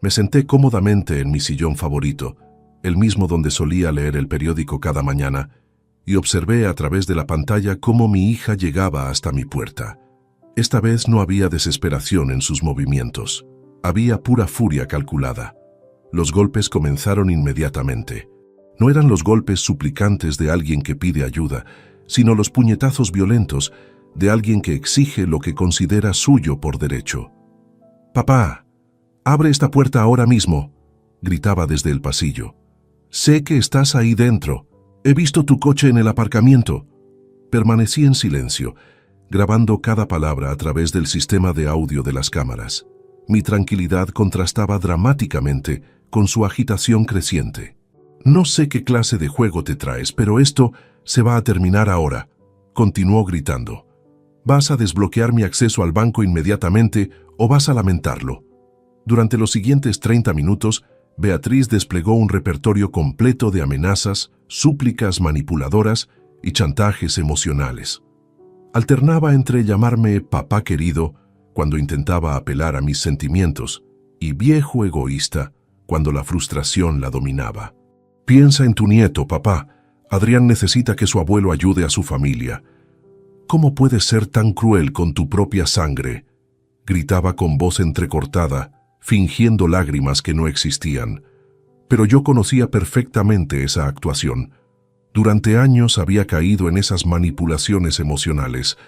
Me senté cómodamente en mi sillón favorito, el mismo donde solía leer el periódico cada mañana, y observé a través de la pantalla cómo mi hija llegaba hasta mi puerta. Esta vez no había desesperación en sus movimientos, había pura furia calculada. Los golpes comenzaron inmediatamente. No eran los golpes suplicantes de alguien que pide ayuda, sino los puñetazos violentos de alguien que exige lo que considera suyo por derecho. «Papá, abre esta puerta ahora mismo», gritaba desde el pasillo. «Sé que estás ahí dentro. He visto tu coche en el aparcamiento». Permanecí en silencio, grabando cada palabra a través del sistema de audio de las cámaras. Mi tranquilidad contrastaba dramáticamente con su agitación creciente. «No sé qué clase de juego te traes, pero esto se va a terminar ahora», continuó gritando. «Vas a desbloquear mi acceso al banco inmediatamente o vas a lamentarlo». Durante los siguientes 30 minutos, Beatriz desplegó un repertorio completo de amenazas, súplicas manipuladoras y chantajes emocionales. Alternaba entre llamarme papá querido, cuando intentaba apelar a mis sentimientos, y viejo egoísta, cuando la frustración la dominaba. «Piensa en tu nieto, papá. Adrián necesita que su abuelo ayude a su familia. ¿Cómo puedes ser tan cruel con tu propia sangre?», gritaba con voz entrecortada, fingiendo lágrimas que no existían. Pero yo conocía perfectamente esa actuación. Durante años había caído en esas manipulaciones emocionales,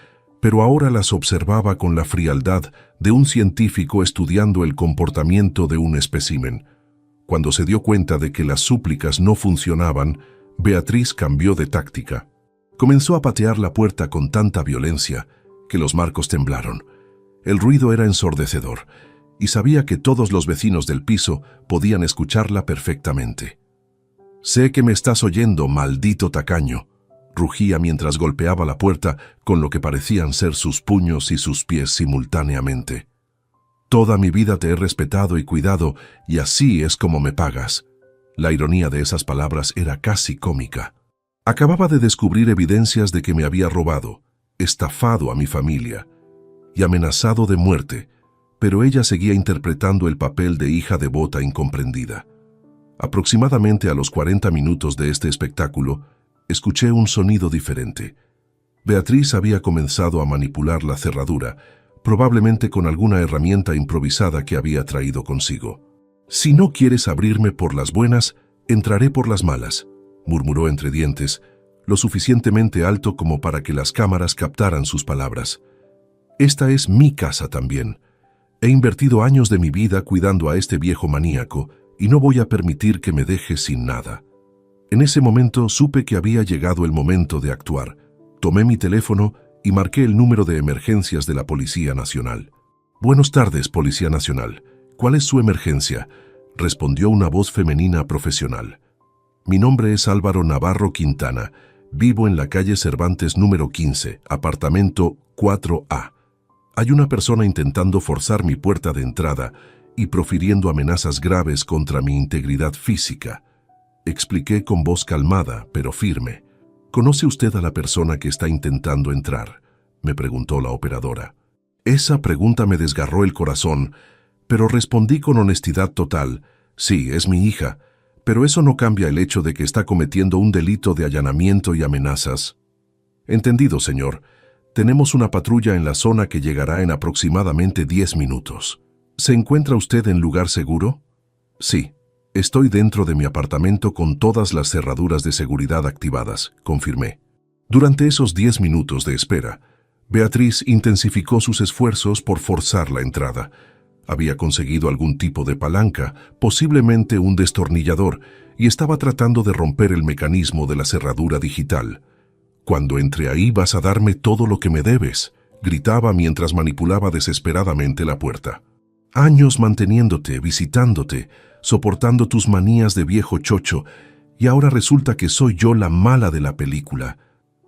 pero ahora las observaba con la frialdad de un científico estudiando el comportamiento de un espécimen. Cuando se dio cuenta de que las súplicas no funcionaban, Beatriz cambió de táctica. Comenzó a patear la puerta con tanta violencia que los marcos temblaron. El ruido era ensordecedor, y sabía que todos los vecinos del piso podían escucharla perfectamente. «Sé que me estás oyendo, maldito tacaño», rugía mientras golpeaba la puerta con lo que parecían ser sus puños y sus pies simultáneamente. «Toda mi vida te he respetado y cuidado, y así es como me pagas». La ironía de esas palabras era casi cómica. Acababa de descubrir evidencias de que me había robado, estafado a mi familia y amenazado de muerte, pero ella seguía interpretando el papel de hija devota incomprendida. Aproximadamente a los 40 minutos de este espectáculo, escuché un sonido diferente. Beatriz había comenzado a manipular la cerradura, probablemente con alguna herramienta improvisada que había traído consigo. «Si no quieres abrirme por las buenas, entraré por las malas», murmuró entre dientes, lo suficientemente alto como para que las cámaras captaran sus palabras. «Esta es mi casa también. He invertido años de mi vida cuidando a este viejo maníaco y no voy a permitir que me deje sin nada». En ese momento supe que había llegado el momento de actuar. Tomé mi teléfono y marqué el número de emergencias de la Policía Nacional. «Buenas tardes, Policía Nacional. ¿Cuál es su emergencia?», respondió una voz femenina profesional. «Mi nombre es Álvaro Navarro Quintana. Vivo en la calle Cervantes número 15, apartamento 4A. Hay una persona intentando forzar mi puerta de entrada y profiriendo amenazas graves contra mi integridad física», expliqué con voz calmada pero firme. «¿Conoce usted a la persona que está intentando entrar?», me preguntó la operadora. Esa pregunta me desgarró el corazón, pero respondí con honestidad total: «Sí, es mi hija, pero eso no cambia el hecho de que está cometiendo un delito de allanamiento y amenazas». «Entendido, señor. Tenemos una patrulla en la zona que llegará en aproximadamente 10 minutos. ¿Se encuentra usted en lugar seguro?». «Sí, estoy dentro de mi apartamento con todas las cerraduras de seguridad activadas», confirmé. Durante esos 10 minutos de espera, Beatriz intensificó sus esfuerzos por forzar la entrada. Había conseguido algún tipo de palanca, posiblemente un destornillador, y estaba tratando de romper el mecanismo de la cerradura digital. «Cuando entre ahí vas a darme todo lo que me debes», gritaba mientras manipulaba desesperadamente la puerta. «Años manteniéndote, visitándote, soportando tus manías de viejo chocho, y ahora resulta que soy yo la mala de la película».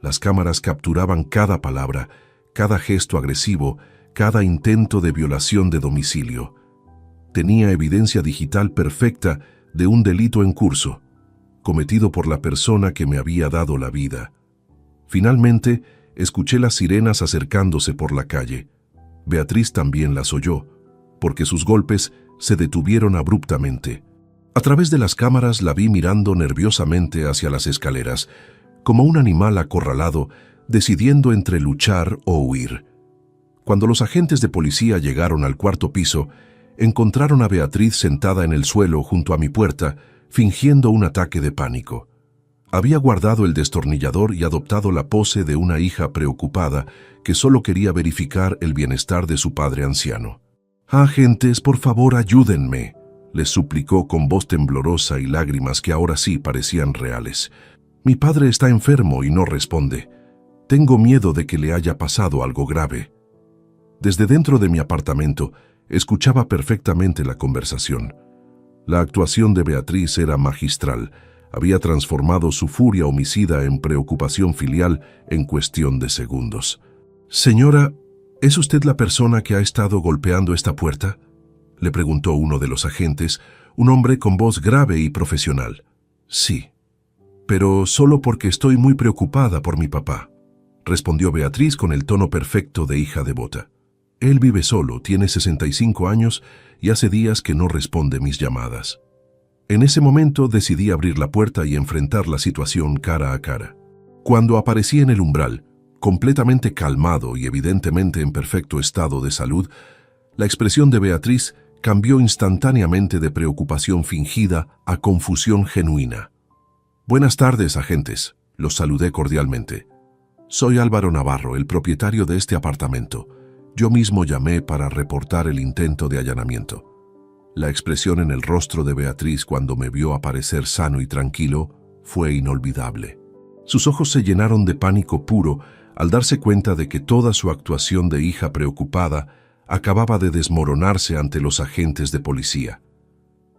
Las cámaras capturaban cada palabra, cada gesto agresivo, cada intento de violación de domicilio. Tenía evidencia digital perfecta de un delito en curso, cometido por la persona que me había dado la vida. Finalmente, escuché las sirenas acercándose por la calle. Beatriz también las oyó, porque sus golpes se detuvieron abruptamente. A través de las cámaras la vi mirando nerviosamente hacia las escaleras, como un animal acorralado, decidiendo entre luchar o huir. Cuando los agentes de policía llegaron al cuarto piso, encontraron a Beatriz sentada en el suelo junto a mi puerta, fingiendo un ataque de pánico. Había guardado el destornillador y adoptado la pose de una hija preocupada que solo quería verificar el bienestar de su padre anciano. «Agentes, por favor, ayúdenme», les suplicó con voz temblorosa y lágrimas que ahora sí parecían reales. «Mi padre está enfermo y no responde. Tengo miedo de que le haya pasado algo grave». Desde dentro de mi apartamento, escuchaba perfectamente la conversación. La actuación de Beatriz era magistral. Había transformado su furia homicida en preocupación filial en cuestión de segundos. «Señora, ¿es usted la persona que ha estado golpeando esta puerta?», le preguntó uno de los agentes, un hombre con voz grave y profesional. «Sí, pero solo porque estoy muy preocupada por mi papá», respondió Beatriz con el tono perfecto de hija devota. «Él vive solo, tiene 65 años y hace días que no responde mis llamadas». En ese momento decidí abrir la puerta y enfrentar la situación cara a cara. Cuando aparecí en el umbral, completamente calmado y evidentemente en perfecto estado de salud, la expresión de Beatriz cambió instantáneamente de preocupación fingida a confusión genuina. «Buenas tardes, agentes», los saludé cordialmente. «Soy Álvaro Navarro, el propietario de este apartamento. Yo mismo llamé para reportar el intento de allanamiento». La expresión en el rostro de Beatriz cuando me vio aparecer sano y tranquilo fue inolvidable. Sus ojos se llenaron de pánico puro al darse cuenta de que toda su actuación de hija preocupada acababa de desmoronarse ante los agentes de policía.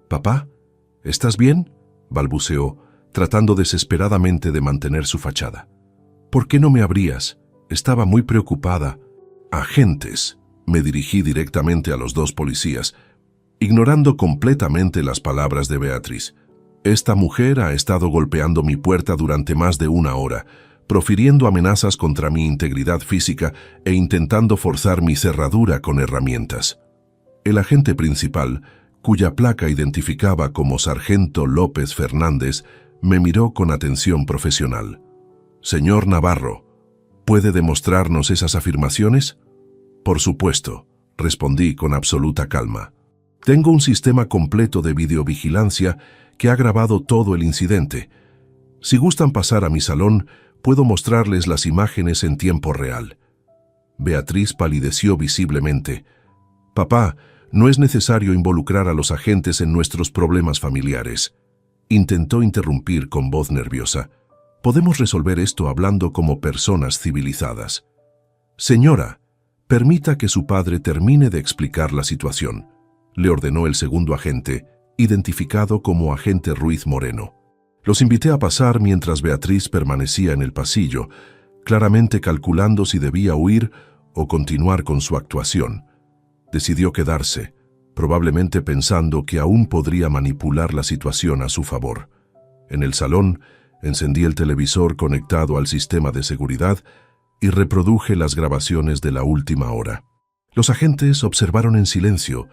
«Papá, ¿estás bien?», balbuceó, tratando desesperadamente de mantener su fachada. «¿Por qué no me abrías? Estaba muy preocupada». «Agentes», me dirigí directamente a los dos policías, ignorando completamente las palabras de Beatriz. «Esta mujer ha estado golpeando mi puerta durante más de 1 hora, profiriendo amenazas contra mi integridad física e intentando forzar mi cerradura con herramientas». El agente principal, cuya placa identificaba como Sargento López Fernández, me miró con atención profesional. «Señor Navarro, ¿puede demostrarnos esas afirmaciones?». «Por supuesto», respondí con absoluta calma. «Tengo un sistema completo de videovigilancia que ha grabado todo el incidente. Si gustan pasar a mi salón, puedo mostrarles las imágenes en tiempo real». Beatriz palideció visiblemente. «Papá, no es necesario involucrar a los agentes en nuestros problemas familiares», intentó interrumpir con voz nerviosa. «Podemos resolver esto hablando como personas civilizadas». «Señora, permita que su padre termine de explicar la situación», le ordenó el segundo agente, identificado como agente Ruiz Moreno. Los invité a pasar mientras Beatriz permanecía en el pasillo, claramente calculando si debía huir o continuar con su actuación. Decidió quedarse, probablemente pensando que aún podría manipular la situación a su favor. En el salón, encendí el televisor conectado al sistema de seguridad y reproduje las grabaciones de la última hora. Los agentes observaron en silencio,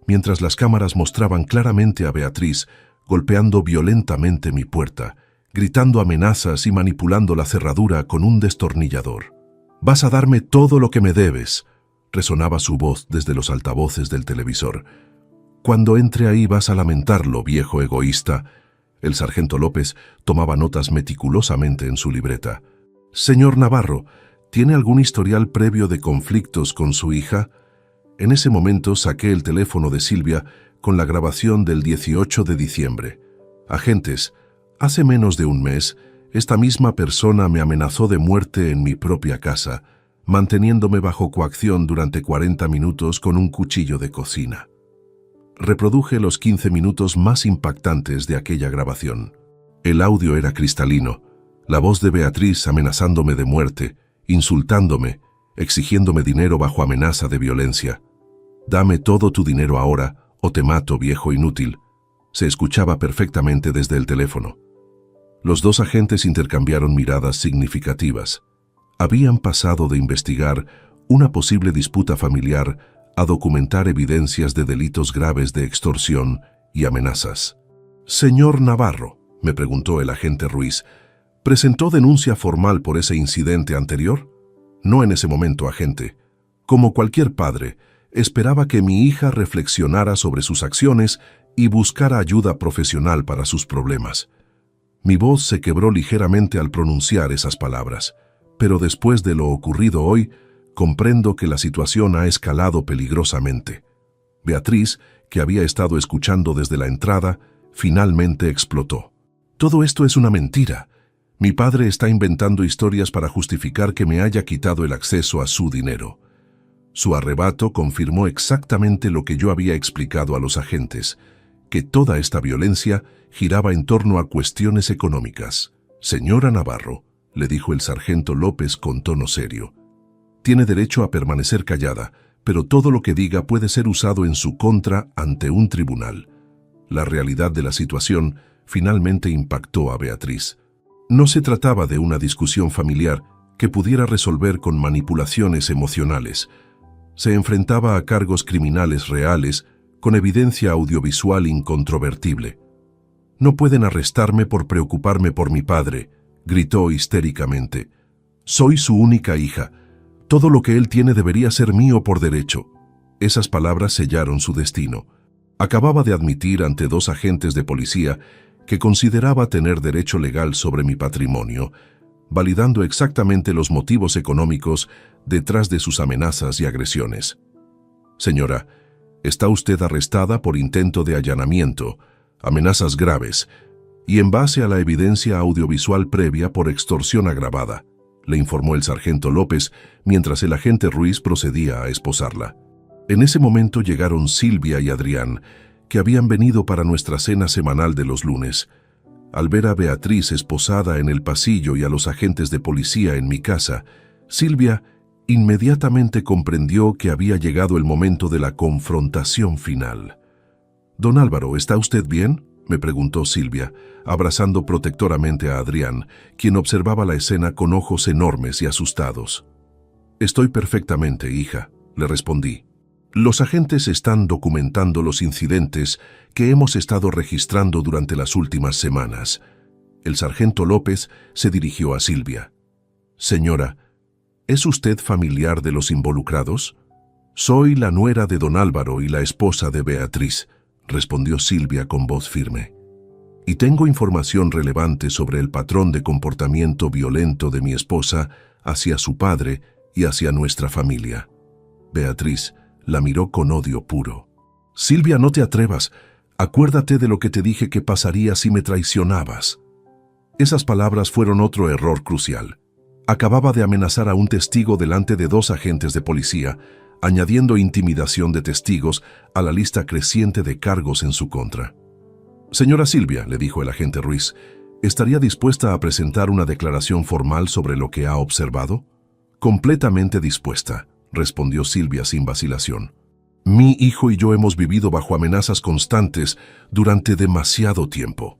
mientras las cámaras mostraban claramente a Beatriz golpeando violentamente mi puerta, gritando amenazas y manipulando la cerradura con un destornillador. «Vas a darme todo lo que me debes», resonaba su voz desde los altavoces del televisor. «Cuando entre ahí vas a lamentarlo, viejo egoísta». El sargento López tomaba notas meticulosamente en su libreta. «Señor Navarro, ¿tiene algún historial previo de conflictos con su hija?». En ese momento saqué el teléfono de Silvia con la grabación del 18 de diciembre. «Agentes, hace menos de 1 mes, esta misma persona me amenazó de muerte en mi propia casa, manteniéndome bajo coacción durante 40 minutos con un cuchillo de cocina». Reproduje los 15 minutos más impactantes de aquella grabación. El audio era cristalino, la voz de Beatriz amenazándome de muerte, insultándome, exigiéndome dinero bajo amenaza de violencia. «Dame todo tu dinero ahora, o te mato, viejo inútil», se escuchaba perfectamente desde el teléfono. Los dos agentes intercambiaron miradas significativas. Habían pasado de investigar una posible disputa familiar a documentar evidencias de delitos graves de extorsión y amenazas. «Señor Navarro», me preguntó el agente Ruiz, «¿presentó denuncia formal por ese incidente anterior?». «No en ese momento, agente. Como cualquier padre, esperaba que mi hija reflexionara sobre sus acciones y buscara ayuda profesional para sus problemas». Mi voz se quebró ligeramente al pronunciar esas palabras, pero después de lo ocurrido hoy, comprendo que la situación ha escalado peligrosamente. Beatriz, que había estado escuchando desde la entrada, finalmente explotó. «Todo esto es una mentira. Mi padre está inventando historias para justificar que me haya quitado el acceso a su dinero». Su arrebato confirmó exactamente lo que yo había explicado a los agentes, que toda esta violencia giraba en torno a cuestiones económicas. «Señora Navarro», le dijo el sargento López con tono serio, «tiene derecho a permanecer callada, pero todo lo que diga puede ser usado en su contra ante un tribunal». La realidad de la situación finalmente impactó a Beatriz. No se trataba de una discusión familiar que pudiera resolver con manipulaciones emocionales. Se enfrentaba a cargos criminales reales con evidencia audiovisual incontrovertible. «No pueden arrestarme por preocuparme por mi padre», gritó histéricamente. «Soy su única hija. Todo lo que él tiene debería ser mío por derecho». Esas palabras sellaron su destino. Acababa de admitir ante 2 agentes de policía que consideraba tener derecho legal sobre mi patrimonio, validando exactamente los motivos económicos detrás de sus amenazas y agresiones. «Señora, está usted arrestada por intento de allanamiento, amenazas graves y en base a la evidencia audiovisual previa por extorsión agravada», le informó el sargento López mientras el agente Ruiz procedía a esposarla. En ese momento llegaron Silvia y Adrián, que habían venido para nuestra cena semanal de los lunes. Al ver a Beatriz esposada en el pasillo y a los agentes de policía en mi casa, Silvia inmediatamente comprendió que había llegado el momento de la confrontación final. «Don Álvaro, ¿está usted bien?», me preguntó Silvia, abrazando protectoramente a Adrián, quien observaba la escena con ojos enormes y asustados. «Estoy perfectamente, hija», le respondí. «Los agentes están documentando los incidentes que hemos estado registrando durante las últimas semanas». El sargento López se dirigió a Silvia. «Señora, ¿es usted familiar de los involucrados?». «Soy la nuera de don Álvaro y la esposa de Beatriz», respondió Silvia con voz firme. «Y tengo información relevante sobre el patrón de comportamiento violento de mi esposa hacia su padre y hacia nuestra familia». Beatriz la miró con odio puro. «Silvia, no te atrevas. Acuérdate de lo que te dije que pasaría si me traicionabas». Esas palabras fueron otro error crucial. Acababa de amenazar a un testigo delante de 2 agentes de policía, añadiendo intimidación de testigos a la lista creciente de cargos en su contra. «Señora Silvia», le dijo el agente Ruiz, «¿estaría dispuesta a presentar una declaración formal sobre lo que ha observado?». «Completamente dispuesta», respondió Silvia sin vacilación. «Mi hijo y yo hemos vivido bajo amenazas constantes durante demasiado tiempo».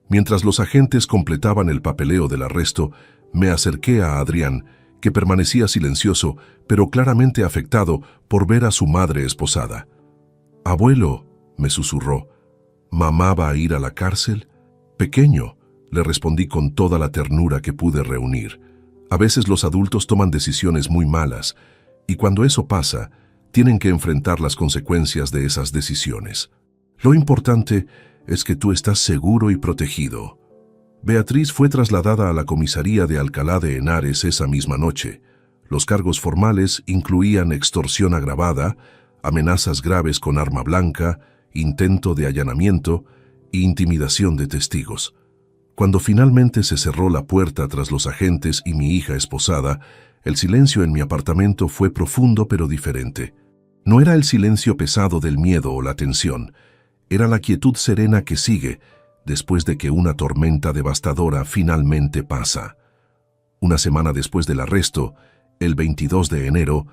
Mientras los agentes completaban el papeleo del arresto, me acerqué a Adrián, que permanecía silencioso, pero claramente afectado por ver a su madre esposada. «Abuelo», me susurró, «¿mamá va a ir a la cárcel?». «Pequeño», le respondí con toda la ternura que pude reunir. «A veces los adultos toman decisiones muy malas, y cuando eso pasa, tienen que enfrentar las consecuencias de esas decisiones. Lo importante es que tú estás seguro y protegido». Beatriz fue trasladada a la comisaría de Alcalá de Henares esa misma noche. Los cargos formales incluían extorsión agravada, amenazas graves con arma blanca, intento de allanamiento e intimidación de testigos. Cuando finalmente se cerró la puerta tras los agentes y mi hija esposada, el silencio en mi apartamento fue profundo pero diferente. No era el silencio pesado del miedo o la tensión, era la quietud serena que sigue después de que una tormenta devastadora finalmente pasa. Una semana después del arresto, el 22 de enero,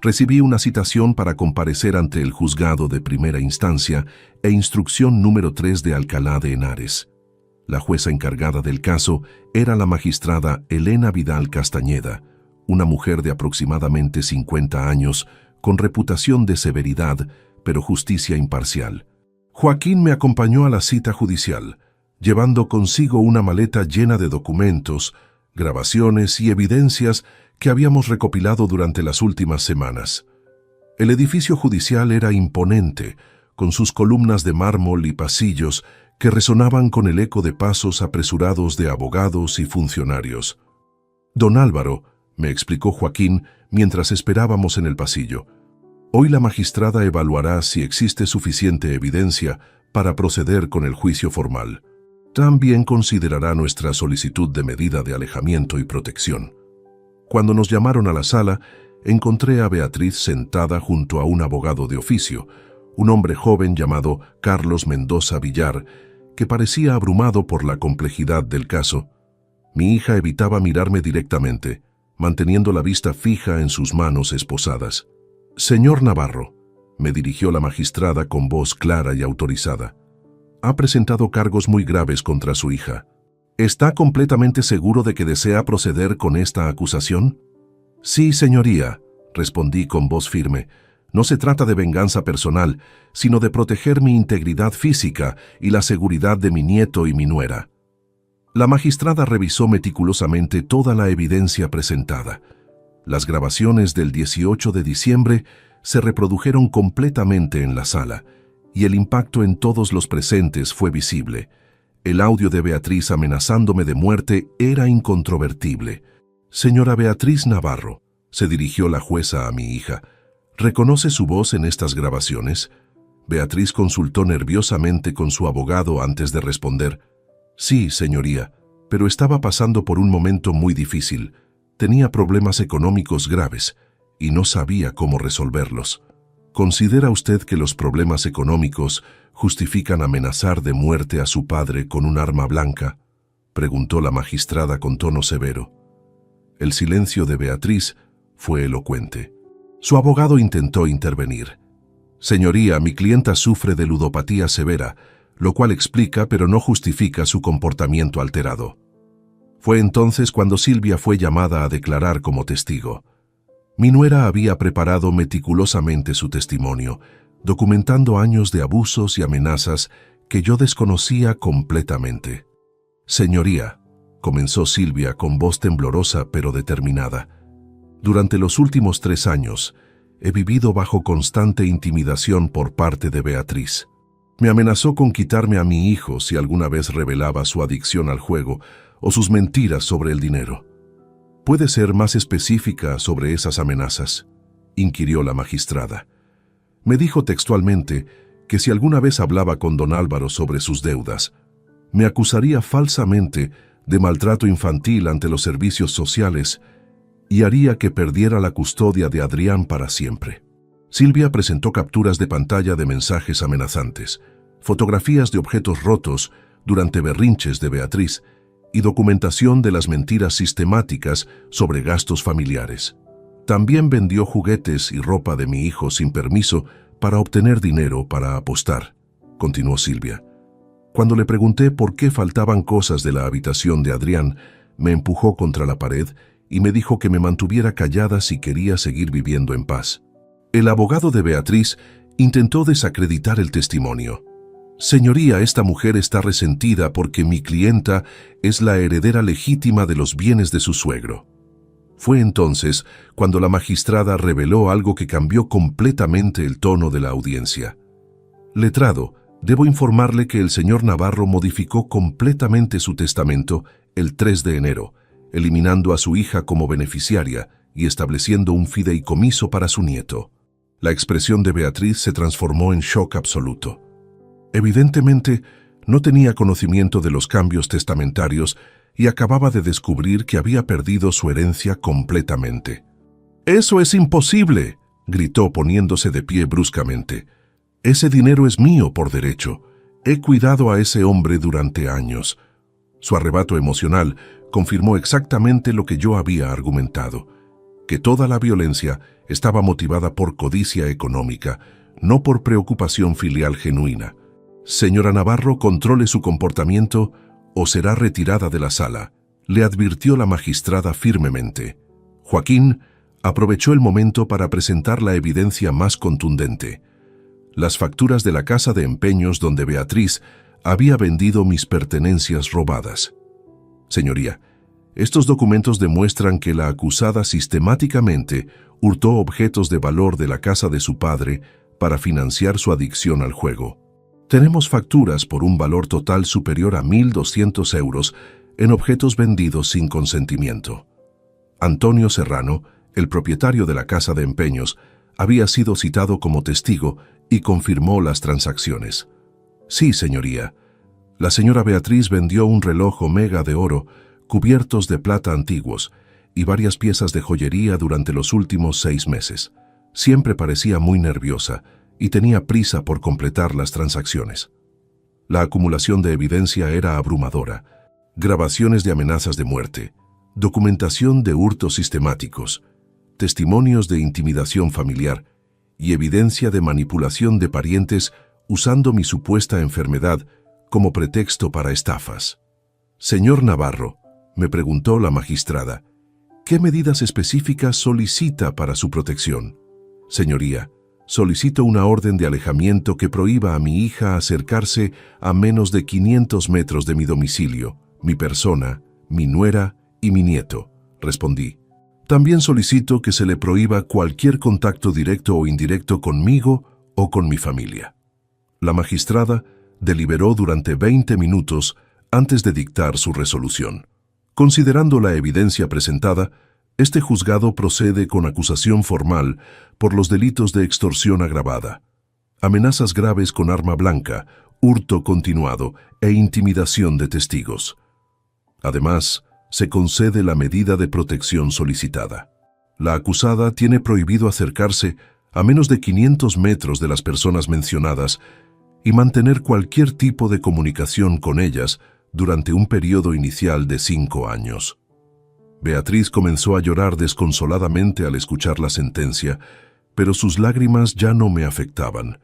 recibí una citación para comparecer ante el juzgado de primera instancia e instrucción número 3 de Alcalá de Henares. La jueza encargada del caso era la magistrada Elena Vidal Castañeda, una mujer de aproximadamente 50 años, con reputación de severidad, pero justicia imparcial. Joaquín me acompañó a la cita judicial, llevando consigo una maleta llena de documentos, grabaciones y evidencias que habíamos recopilado durante las últimas semanas. El edificio judicial era imponente, con sus columnas de mármol y pasillos que resonaban con el eco de pasos apresurados de abogados y funcionarios. «Don Álvaro», me explicó Joaquín mientras esperábamos en el pasillo, «hoy la magistrada evaluará si existe suficiente evidencia para proceder con el juicio formal. También considerará nuestra solicitud de medida de alejamiento y protección». Cuando nos llamaron a la sala, encontré a Beatriz sentada junto a un abogado de oficio, un hombre joven llamado Carlos Mendoza Villar, que parecía abrumado por la complejidad del caso. Mi hija evitaba mirarme directamente, manteniendo la vista fija en sus manos esposadas. «Señor Navarro», me dirigió la magistrada con voz clara y autorizada, «ha presentado cargos muy graves contra su hija. ¿Está completamente seguro de que desea proceder con esta acusación?». «Sí, señoría», respondí con voz firme. «No se trata de venganza personal, sino de proteger mi integridad física y la seguridad de mi nieto y mi nuera». La magistrada revisó meticulosamente toda la evidencia presentada. Las grabaciones del 18 de diciembre se reprodujeron completamente en la sala, y el impacto en todos los presentes fue visible. El audio de Beatriz amenazándome de muerte era incontrovertible. «Señora Beatriz Navarro», se dirigió la jueza a mi hija, «¿reconoce su voz en estas grabaciones?». Beatriz consultó nerviosamente con su abogado antes de responder. «Sí, señoría, pero estaba pasando por un momento muy difícil. Tenía problemas económicos graves y no sabía cómo resolverlos». ¿Considera usted que los problemas económicos justifican amenazar de muerte a su padre con un arma blanca?, preguntó la magistrada con tono severo. El silencio de Beatriz fue elocuente. Su abogado intentó intervenir. Señoría, mi clienta sufre de ludopatía severa, lo cual explica pero no justifica su comportamiento alterado. Fue entonces cuando Silvia fue llamada a declarar como testigo. Mi nuera había preparado meticulosamente su testimonio, documentando años de abusos y amenazas que yo desconocía completamente. Señoría, comenzó Silvia con voz temblorosa pero determinada, durante los últimos 3 años he vivido bajo constante intimidación por parte de Beatriz. Me amenazó con quitarme a mi hijo si alguna vez revelaba su adicción al juego o sus mentiras sobre el dinero. ¿Puede ser más específica sobre esas amenazas?, inquirió la magistrada. Me dijo textualmente que si alguna vez hablaba con don Álvaro sobre sus deudas, me acusaría falsamente de maltrato infantil ante los servicios sociales y haría que perdiera la custodia de Adrián para siempre. Silvia presentó capturas de pantalla de mensajes amenazantes, fotografías de objetos rotos durante berrinches de Beatriz y documentación de las mentiras sistemáticas sobre gastos familiares. También vendió juguetes y ropa de mi hijo sin permiso para obtener dinero para apostar, continuó Silvia. Cuando le pregunté por qué faltaban cosas de la habitación de Adrián, me empujó contra la pared y me dijo que me mantuviera callada si quería seguir viviendo en paz. El abogado de Beatriz intentó desacreditar el testimonio. Señoría, esta mujer está resentida porque mi clienta es la heredera legítima de los bienes de su suegro. Fue entonces cuando la magistrada reveló algo que cambió completamente el tono de la audiencia. Letrado, debo informarle que el señor Navarro modificó completamente su testamento el 3 de enero, eliminando a su hija como beneficiaria y estableciendo un fideicomiso para su nieto. La expresión de Beatriz se transformó en shock absoluto. Evidentemente, no tenía conocimiento de los cambios testamentarios y acababa de descubrir que había perdido su herencia completamente. «¡Eso es imposible!», gritó poniéndose de pie bruscamente. «Ese dinero es mío por derecho. He cuidado a ese hombre durante años». Su arrebato emocional confirmó exactamente lo que yo había argumentado, que toda la violencia estaba motivada por codicia económica, no por preocupación filial genuina. «Señora Navarro, controle su comportamiento o será retirada de la sala», le advirtió la magistrada firmemente. Joaquín aprovechó el momento para presentar la evidencia más contundente: las facturas de la casa de empeños donde Beatriz había vendido mis pertenencias robadas. Señoría, estos documentos demuestran que la acusada sistemáticamente hurtó objetos de valor de la casa de su padre para financiar su adicción al juego. Tenemos facturas por un valor total superior a 1.200 euros en objetos vendidos sin consentimiento. Antonio Serrano, el propietario de la casa de empeños, había sido citado como testigo y confirmó las transacciones. Sí, señoría. La señora Beatriz vendió un reloj Omega de oro, cubiertos de plata antiguos, y varias piezas de joyería durante los últimos 6 meses. Siempre parecía muy nerviosa y tenía prisa por completar las transacciones. La acumulación de evidencia era abrumadora: grabaciones de amenazas de muerte, documentación de hurtos sistemáticos, testimonios de intimidación familiar y evidencia de manipulación de parientes usando mi supuesta enfermedad como pretexto para estafas. «Señor Navarro», me preguntó la magistrada, «¿qué medidas específicas solicita para su protección?». «Señoría, solicito una orden de alejamiento que prohíba a mi hija acercarse a menos de 500 metros de mi domicilio, mi persona, mi nuera y mi nieto», respondí. «También solicito que se le prohíba cualquier contacto directo o indirecto conmigo o con mi familia». La magistrada deliberó durante 20 minutos antes de dictar su resolución. Considerando la evidencia presentada, este juzgado procede con acusación formal por los delitos de extorsión agravada, amenazas graves con arma blanca, hurto continuado e intimidación de testigos. Además, se concede la medida de protección solicitada. La acusada tiene prohibido acercarse a menos de 500 metros de las personas mencionadas, y mantener cualquier tipo de comunicación con ellas durante un periodo inicial de 5 años. Beatriz comenzó a llorar desconsoladamente al escuchar la sentencia, pero sus lágrimas ya no me afectaban.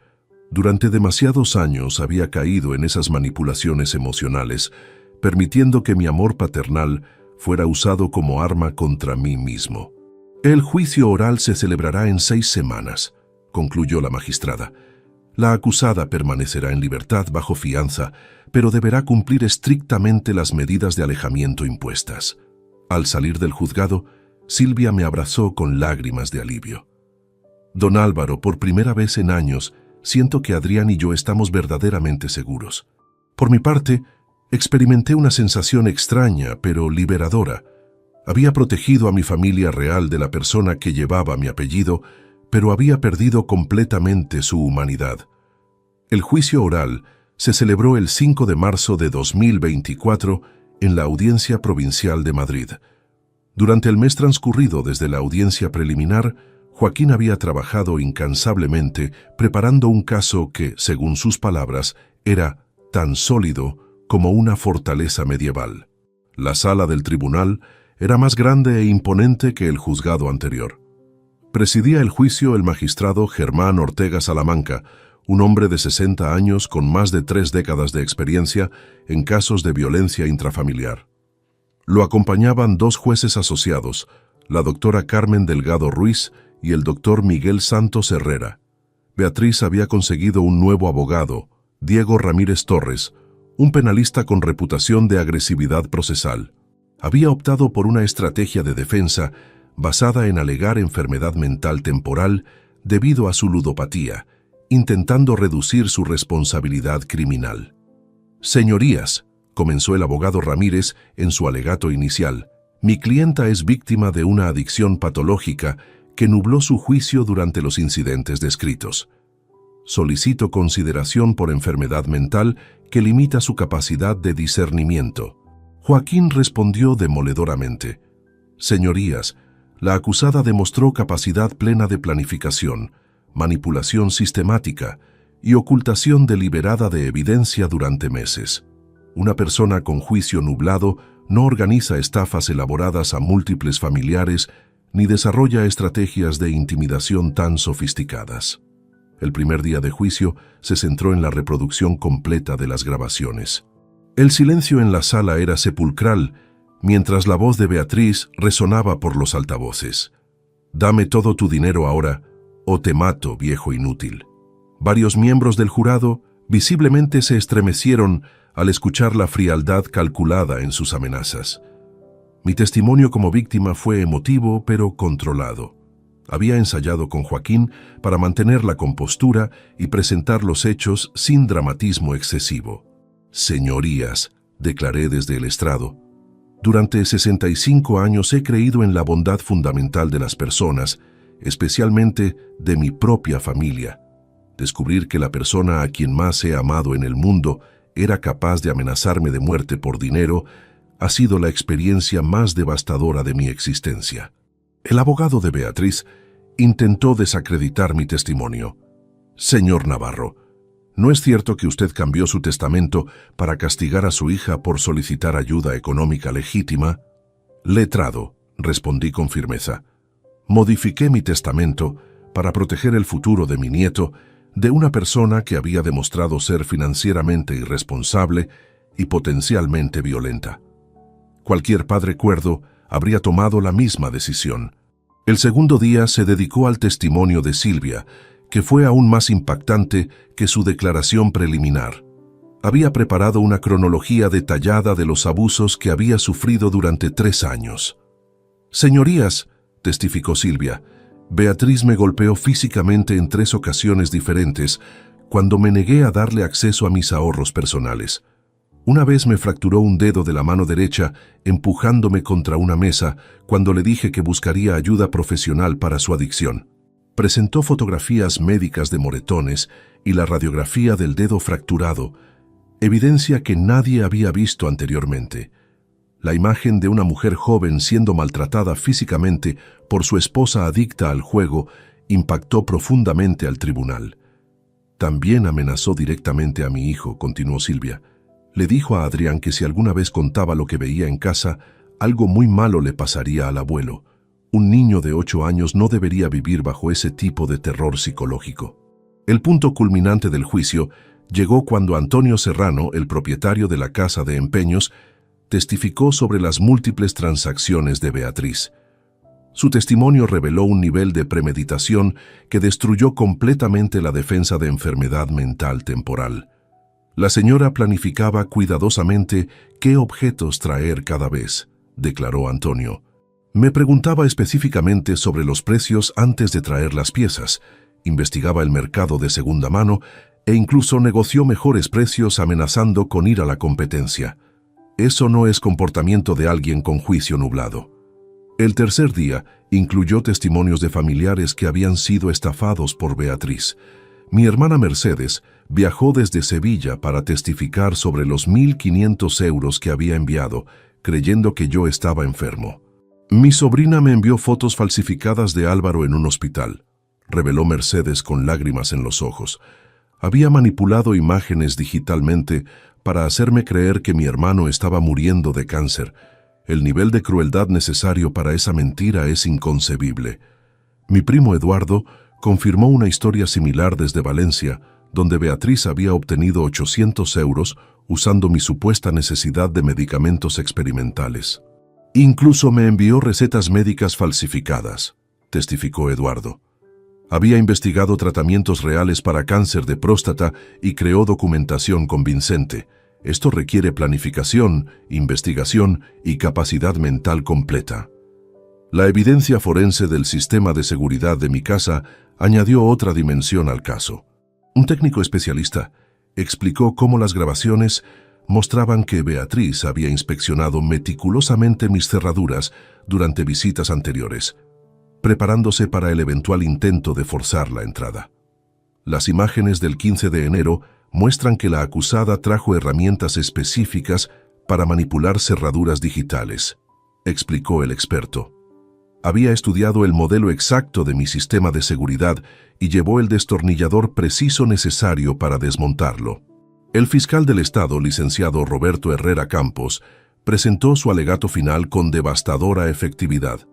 Durante demasiados años había caído en esas manipulaciones emocionales, permitiendo que mi amor paternal fuera usado como arma contra mí mismo. El juicio oral se celebrará en 6 semanas, concluyó la magistrada. La acusada permanecerá en libertad bajo fianza, pero deberá cumplir estrictamente las medidas de alejamiento impuestas. Al salir del juzgado, Silvia me abrazó con lágrimas de alivio. Don Álvaro, por primera vez en años, siento que Adrián y yo estamos verdaderamente seguros. Por mi parte, experimenté una sensación extraña, pero liberadora. Había protegido a mi familia real de la persona que llevaba mi apellido, pero había perdido completamente su humanidad. El juicio oral se celebró el 5 de marzo de 2024 en la Audiencia Provincial de Madrid. Durante el mes transcurrido desde la audiencia preliminar, Joaquín había trabajado incansablemente preparando un caso que, según sus palabras, era tan sólido como una fortaleza medieval. La sala del tribunal era más grande e imponente que el juzgado anterior. Presidía el juicio el magistrado Germán Ortega Salamanca, un hombre de 60 años con más de 3 décadas de experiencia en casos de violencia intrafamiliar. Lo acompañaban 2 jueces asociados, la doctora Carmen Delgado Ruiz y el doctor Miguel Santos Herrera. Beatriz había conseguido un nuevo abogado, Diego Ramírez Torres, un penalista con reputación de agresividad procesal. Había optado por una estrategia de defensa basada en alegar enfermedad mental temporal debido a su ludopatía, intentando reducir su responsabilidad criminal. Señorías, comenzó el abogado Ramírez en su alegato inicial, mi clienta es víctima de una adicción patológica que nubló su juicio durante los incidentes descritos. Solicito consideración por enfermedad mental que limita su capacidad de discernimiento. Joaquín respondió demoledoramente. Señorías, la acusada demostró capacidad plena de planificación, manipulación sistemática y ocultación deliberada de evidencia durante meses. Una persona con juicio nublado no organiza estafas elaboradas a múltiples familiares ni desarrolla estrategias de intimidación tan sofisticadas. El primer día de juicio se centró en la reproducción completa de las grabaciones. El silencio en la sala era sepulcral, mientras la voz de Beatriz resonaba por los altavoces. «Dame todo tu dinero ahora, o te mato, viejo inútil». Varios miembros del jurado visiblemente se estremecieron al escuchar la frialdad calculada en sus amenazas. Mi testimonio como víctima fue emotivo pero controlado. Había ensayado con Joaquín para mantener la compostura y presentar los hechos sin dramatismo excesivo. «Señorías», declaré desde el estrado, durante 65 años he creído en la bondad fundamental de las personas, especialmente de mi propia familia. Descubrir que la persona a quien más he amado en el mundo era capaz de amenazarme de muerte por dinero ha sido la experiencia más devastadora de mi existencia. El abogado de Beatriz intentó desacreditar mi testimonio. «Señor Navarro, ¿no es cierto que usted cambió su testamento para castigar a su hija por solicitar ayuda económica legítima?» «Letrado», respondí con firmeza. «Modifiqué mi testamento para proteger el futuro de mi nieto de una persona que había demostrado ser financieramente irresponsable y potencialmente violenta. Cualquier padre cuerdo habría tomado la misma decisión». El segundo día se dedicó al testimonio de Silvia, que fue aún más impactante que su declaración preliminar. Había preparado una cronología detallada de los abusos que había sufrido durante 3 años. «Señorías», testificó Silvia, «Beatriz me golpeó físicamente en 3 ocasiones diferentes cuando me negué a darle acceso a mis ahorros personales. Una vez me fracturó un dedo de la mano derecha empujándome contra una mesa cuando le dije que buscaría ayuda profesional para su adicción. Presentó fotografías médicas de moretones y la radiografía del dedo fracturado, evidencia que nadie había visto anteriormente. La imagen de una mujer joven siendo maltratada físicamente por su esposa adicta al juego impactó profundamente al tribunal. También amenazó directamente a mi hijo, continuó Silvia. Le dijo a Adrián que si alguna vez contaba lo que veía en casa, algo muy malo le pasaría al abuelo. Un niño de 8 años no debería vivir bajo ese tipo de terror psicológico. El punto culminante del juicio llegó cuando Antonio Serrano, el propietario de la casa de empeños, testificó sobre las múltiples transacciones de Beatriz. Su testimonio reveló un nivel de premeditación que destruyó completamente la defensa de enfermedad mental temporal. La señora planificaba cuidadosamente qué objetos traer cada vez, declaró Antonio. Me preguntaba específicamente sobre los precios antes de traer las piezas, investigaba el mercado de segunda mano e incluso negoció mejores precios amenazando con ir a la competencia. Eso no es comportamiento de alguien con juicio nublado. El tercer día incluyó testimonios de familiares que habían sido estafados por Beatriz. Mi hermana Mercedes viajó desde Sevilla para testificar sobre los 1.500 euros que había enviado, creyendo que yo estaba enfermo. Mi sobrina me envió fotos falsificadas de Álvaro en un hospital, reveló Mercedes con lágrimas en los ojos. Había manipulado imágenes digitalmente para hacerme creer que mi hermano estaba muriendo de cáncer. El nivel de crueldad necesario para esa mentira es inconcebible. Mi primo Eduardo confirmó una historia similar desde Valencia, donde Beatriz había obtenido 800 euros usando mi supuesta necesidad de medicamentos experimentales. Incluso me envió recetas médicas falsificadas, testificó Eduardo. Había investigado tratamientos reales para cáncer de próstata y creó documentación convincente. Esto requiere planificación, investigación y capacidad mental completa. La evidencia forense del sistema de seguridad de mi casa añadió otra dimensión al caso. Un técnico especialista explicó cómo las grabaciones mostraban que Beatriz había inspeccionado meticulosamente mis cerraduras durante visitas anteriores, preparándose para el eventual intento de forzar la entrada. Las imágenes del 15 de enero muestran que la acusada trajo herramientas específicas para manipular cerraduras digitales, explicó el experto. Había estudiado el modelo exacto de mi sistema de seguridad y llevó el destornillador preciso necesario para desmontarlo. El fiscal del Estado, licenciado Roberto Herrera Campos, presentó su alegato final con devastadora efectividad.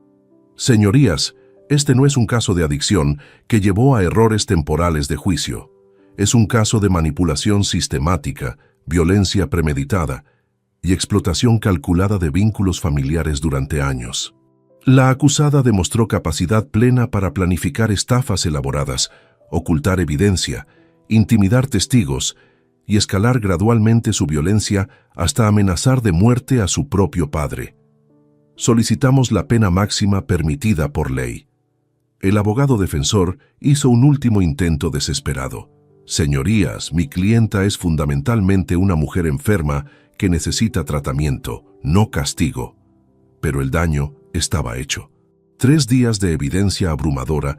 Señorías, este no es un caso de adicción que llevó a errores temporales de juicio. Es un caso de manipulación sistemática, violencia premeditada y explotación calculada de vínculos familiares durante años. La acusada demostró capacidad plena para planificar estafas elaboradas, ocultar evidencia, intimidar testigos y escalar gradualmente su violencia hasta amenazar de muerte a su propio padre. Solicitamos la pena máxima permitida por ley. El abogado defensor hizo un último intento desesperado. Señorías, mi clienta es fundamentalmente una mujer enferma que necesita tratamiento, no castigo. Pero el daño estaba hecho. 3 días de evidencia abrumadora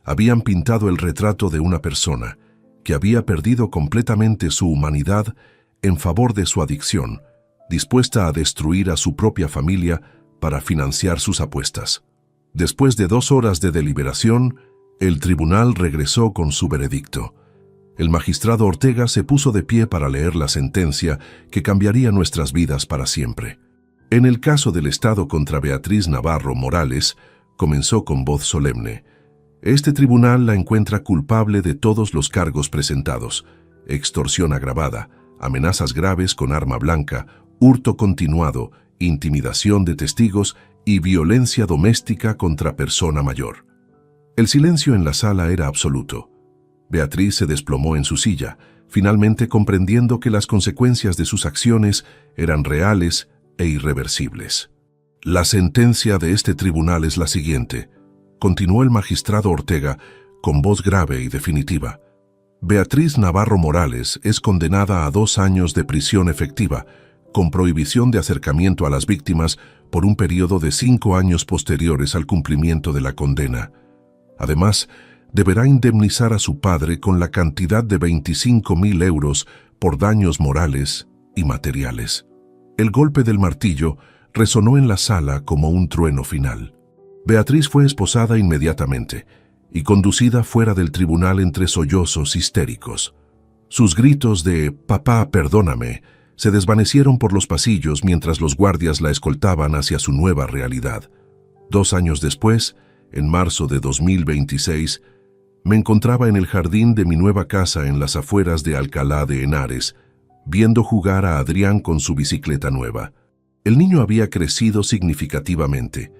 habían pintado el retrato de una persona que había perdido completamente su humanidad en favor de su adicción, dispuesta a destruir a su propia familia para financiar sus apuestas. Después de 2 horas de deliberación, el tribunal regresó con su veredicto. El magistrado Ortega se puso de pie para leer la sentencia que cambiaría nuestras vidas para siempre. En el caso del Estado contra Beatriz Navarro Morales, comenzó con voz solemne. Este tribunal la encuentra culpable de todos los cargos presentados: extorsión agravada, amenazas graves con arma blanca, hurto continuado, intimidación de testigos y violencia doméstica contra persona mayor. El silencio en la sala era absoluto. Beatriz se desplomó en su silla, finalmente comprendiendo que las consecuencias de sus acciones eran reales e irreversibles. La sentencia de este tribunal es la siguiente, continuó el magistrado Ortega con voz grave y definitiva. Beatriz Navarro Morales es condenada a 2 años de prisión efectiva, con prohibición de acercamiento a las víctimas por un periodo de 5 años posteriores al cumplimiento de la condena. Además, deberá indemnizar a su padre con la cantidad de 25.000 euros por daños morales y materiales. El golpe del martillo resonó en la sala como un trueno final. Beatriz fue esposada inmediatamente y conducida fuera del tribunal entre sollozos histéricos. Sus gritos de «Papá, perdóname» se desvanecieron por los pasillos mientras los guardias la escoltaban hacia su nueva realidad. 2 años después, en marzo de 2026, me encontraba en el jardín de mi nueva casa en las afueras de Alcalá de Henares, viendo jugar a Adrián con su bicicleta nueva. El niño había crecido significativamente,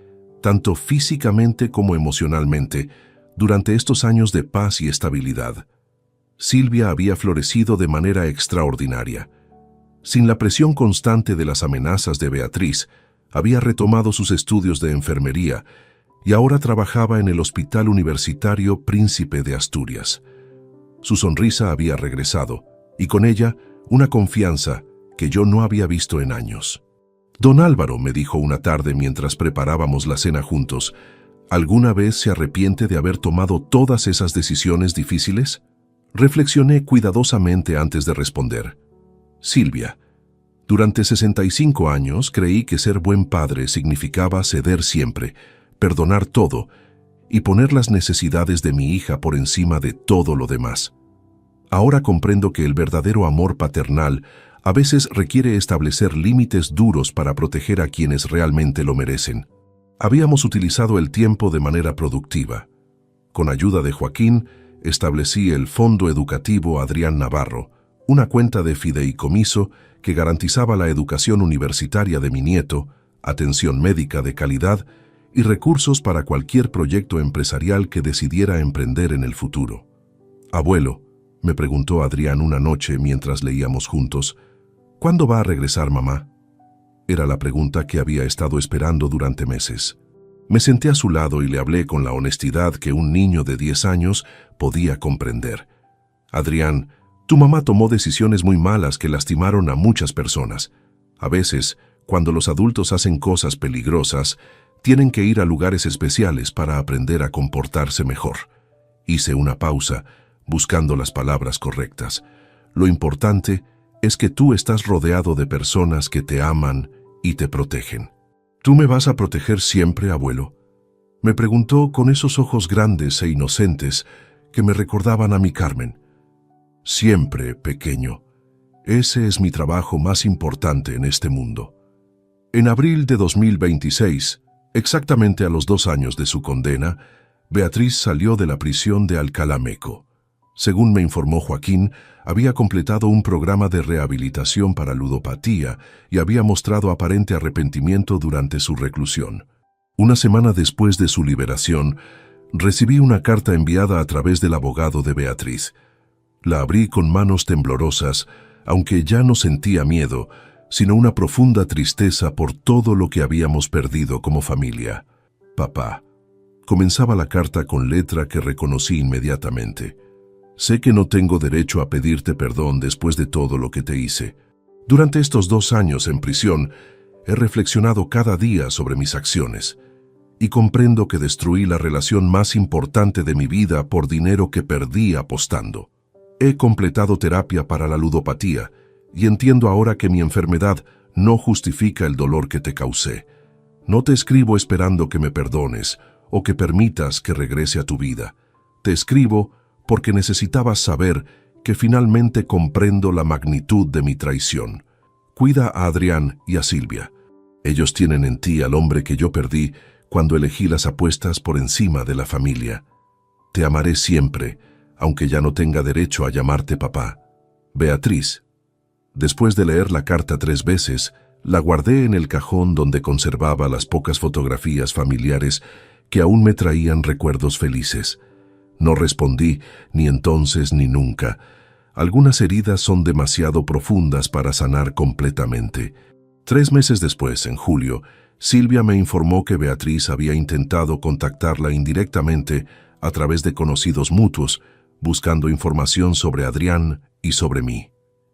tanto físicamente como emocionalmente, durante estos años de paz y estabilidad. Silvia había florecido de manera extraordinaria. Sin la presión constante de las amenazas de Beatriz, había retomado sus estudios de enfermería y ahora trabajaba en el Hospital Universitario Príncipe de Asturias. Su sonrisa había regresado, y con ella una confianza que yo no había visto en años. «Don Álvaro», me dijo una tarde mientras preparábamos la cena juntos, ¿alguna vez se arrepiente de haber tomado todas esas decisiones difíciles? Reflexioné cuidadosamente antes de responder. Silvia, durante 65 años creí que ser buen padre significaba ceder siempre, perdonar todo y poner las necesidades de mi hija por encima de todo lo demás. Ahora comprendo que el verdadero amor paternal a veces requiere establecer límites duros para proteger a quienes realmente lo merecen. Habíamos utilizado el tiempo de manera productiva. Con ayuda de Joaquín, establecí el Fondo Educativo Adrián Navarro, una cuenta de fideicomiso que garantizaba la educación universitaria de mi nieto, atención médica de calidad y recursos para cualquier proyecto empresarial que decidiera emprender en el futuro. «Abuelo», me preguntó Adrián una noche mientras leíamos juntos, «¿cuándo va a regresar mamá?». Era la pregunta que había estado esperando durante meses. Me senté a su lado y le hablé con la honestidad que un niño de 10 años podía comprender. «Adrián, tu mamá tomó decisiones muy malas que lastimaron a muchas personas. A veces, cuando los adultos hacen cosas peligrosas, tienen que ir a lugares especiales para aprender a comportarse mejor». Hice una pausa, buscando las palabras correctas. «Lo importante es que tú estás rodeado de personas que te aman y te protegen». «¿Tú me vas a proteger siempre, abuelo?», me preguntó con esos ojos grandes e inocentes que me recordaban a mi Carmen. «Siempre, pequeño. Ese es mi trabajo más importante en este mundo». En abril de 2026, exactamente a los 2 años de su condena, Beatriz salió de la prisión de Alcalá Meco. Según me informó Joaquín, había completado un programa de rehabilitación para ludopatía y había mostrado aparente arrepentimiento durante su reclusión. Una semana después de su liberación, recibí una carta enviada a través del abogado de Beatriz. La abrí con manos temblorosas, aunque ya no sentía miedo, sino una profunda tristeza por todo lo que habíamos perdido como familia. «Papá», comenzaba la carta con letra que reconocí inmediatamente. «Sé que no tengo derecho a pedirte perdón después de todo lo que te hice. Durante estos 2 años en prisión, he reflexionado cada día sobre mis acciones y comprendo que destruí la relación más importante de mi vida por dinero que perdí apostando. He completado terapia para la ludopatía y entiendo ahora que mi enfermedad no justifica el dolor que te causé. No te escribo esperando que me perdones o que permitas que regrese a tu vida. Te escribo porque necesitabas saber que finalmente comprendo la magnitud de mi traición. Cuida a Adrián y a Silvia. Ellos tienen en ti al hombre que yo perdí cuando elegí las apuestas por encima de la familia. Te amaré siempre, aunque ya no tenga derecho a llamarte papá. Beatriz». Después de leer la carta 3 veces, la guardé en el cajón donde conservaba las pocas fotografías familiares que aún me traían recuerdos felices. No respondí, ni entonces ni nunca. Algunas heridas son demasiado profundas para sanar completamente. 3 meses después, en julio, Silvia me informó que Beatriz había intentado contactarla indirectamente a través de conocidos mutuos, buscando información sobre Adrián y sobre mí.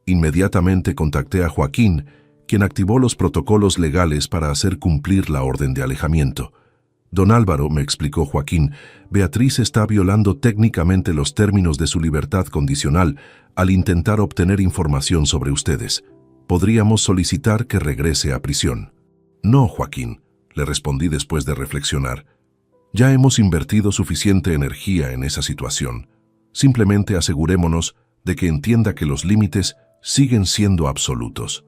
Inmediatamente contacté a Joaquín, quien activó los protocolos legales para hacer cumplir la orden de alejamiento. «Don Álvaro», me explicó Joaquín, «Beatriz está violando técnicamente los términos de su libertad condicional al intentar obtener información sobre ustedes. Podríamos solicitar que regrese a prisión». «No, Joaquín», le respondí después de reflexionar. Ya hemos invertido suficiente energía en esa situación. Simplemente asegurémonos de que entienda que los límites siguen siendo absolutos.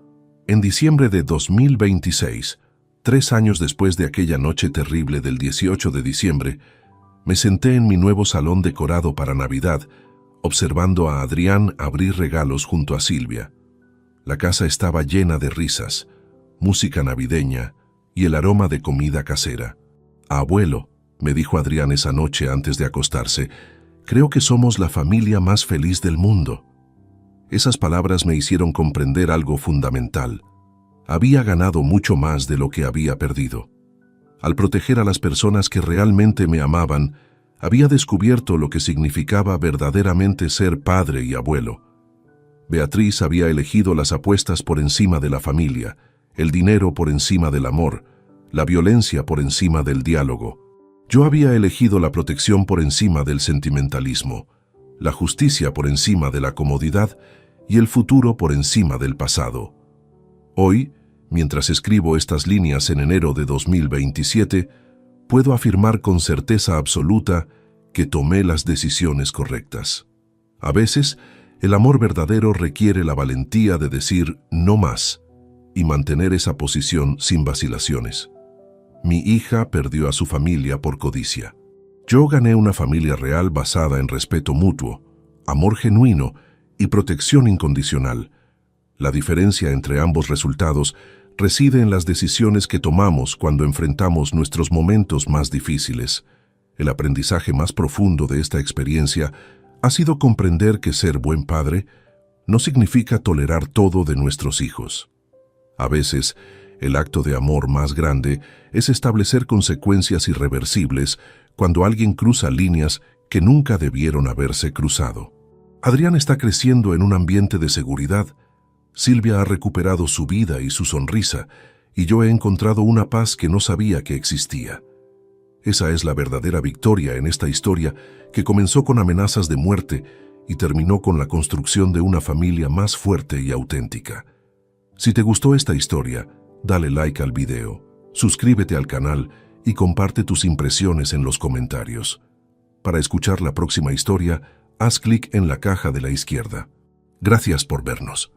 En diciembre de 2026, 3 años después de aquella noche terrible del 18 de diciembre, me senté en mi nuevo salón decorado para Navidad, observando a Adrián abrir regalos junto a Silvia. La casa estaba llena de risas, música navideña y el aroma de comida casera. «Abuelo», me dijo Adrián esa noche antes de acostarse, «creo que somos la familia más feliz del mundo». Esas palabras me hicieron comprender algo fundamental. Había ganado mucho más de lo que había perdido. Al proteger a las personas que realmente me amaban, había descubierto lo que significaba verdaderamente ser padre y abuelo. Beatriz había elegido las apuestas por encima de la familia, el dinero por encima del amor, la violencia por encima del diálogo. Yo había elegido la protección por encima del sentimentalismo, la justicia por encima de la comodidad y el futuro por encima del pasado. Hoy, mientras escribo estas líneas en enero de 2027, puedo afirmar con certeza absoluta que tomé las decisiones correctas. A veces, el amor verdadero requiere la valentía de decir no más y mantener esa posición sin vacilaciones. Mi hija perdió a su familia por codicia. Yo gané una familia real basada en respeto mutuo, amor genuino y protección incondicional. La diferencia entre ambos resultados reside en las decisiones que tomamos cuando enfrentamos nuestros momentos más difíciles. El aprendizaje más profundo de esta experiencia ha sido comprender que ser buen padre no significa tolerar todo de nuestros hijos. A veces, el acto de amor más grande es establecer consecuencias irreversibles cuando alguien cruza líneas que nunca debieron haberse cruzado. Adrián está creciendo en un ambiente de seguridad. Silvia ha recuperado su vida y su sonrisa, y yo he encontrado una paz que no sabía que existía. Esa es la verdadera victoria en esta historia que comenzó con amenazas de muerte y terminó con la construcción de una familia más fuerte y auténtica. Si te gustó esta historia, dale like al video, suscríbete al canal y comparte tus impresiones en los comentarios. Para escuchar la próxima historia, haz clic en la caja de la izquierda. Gracias por vernos.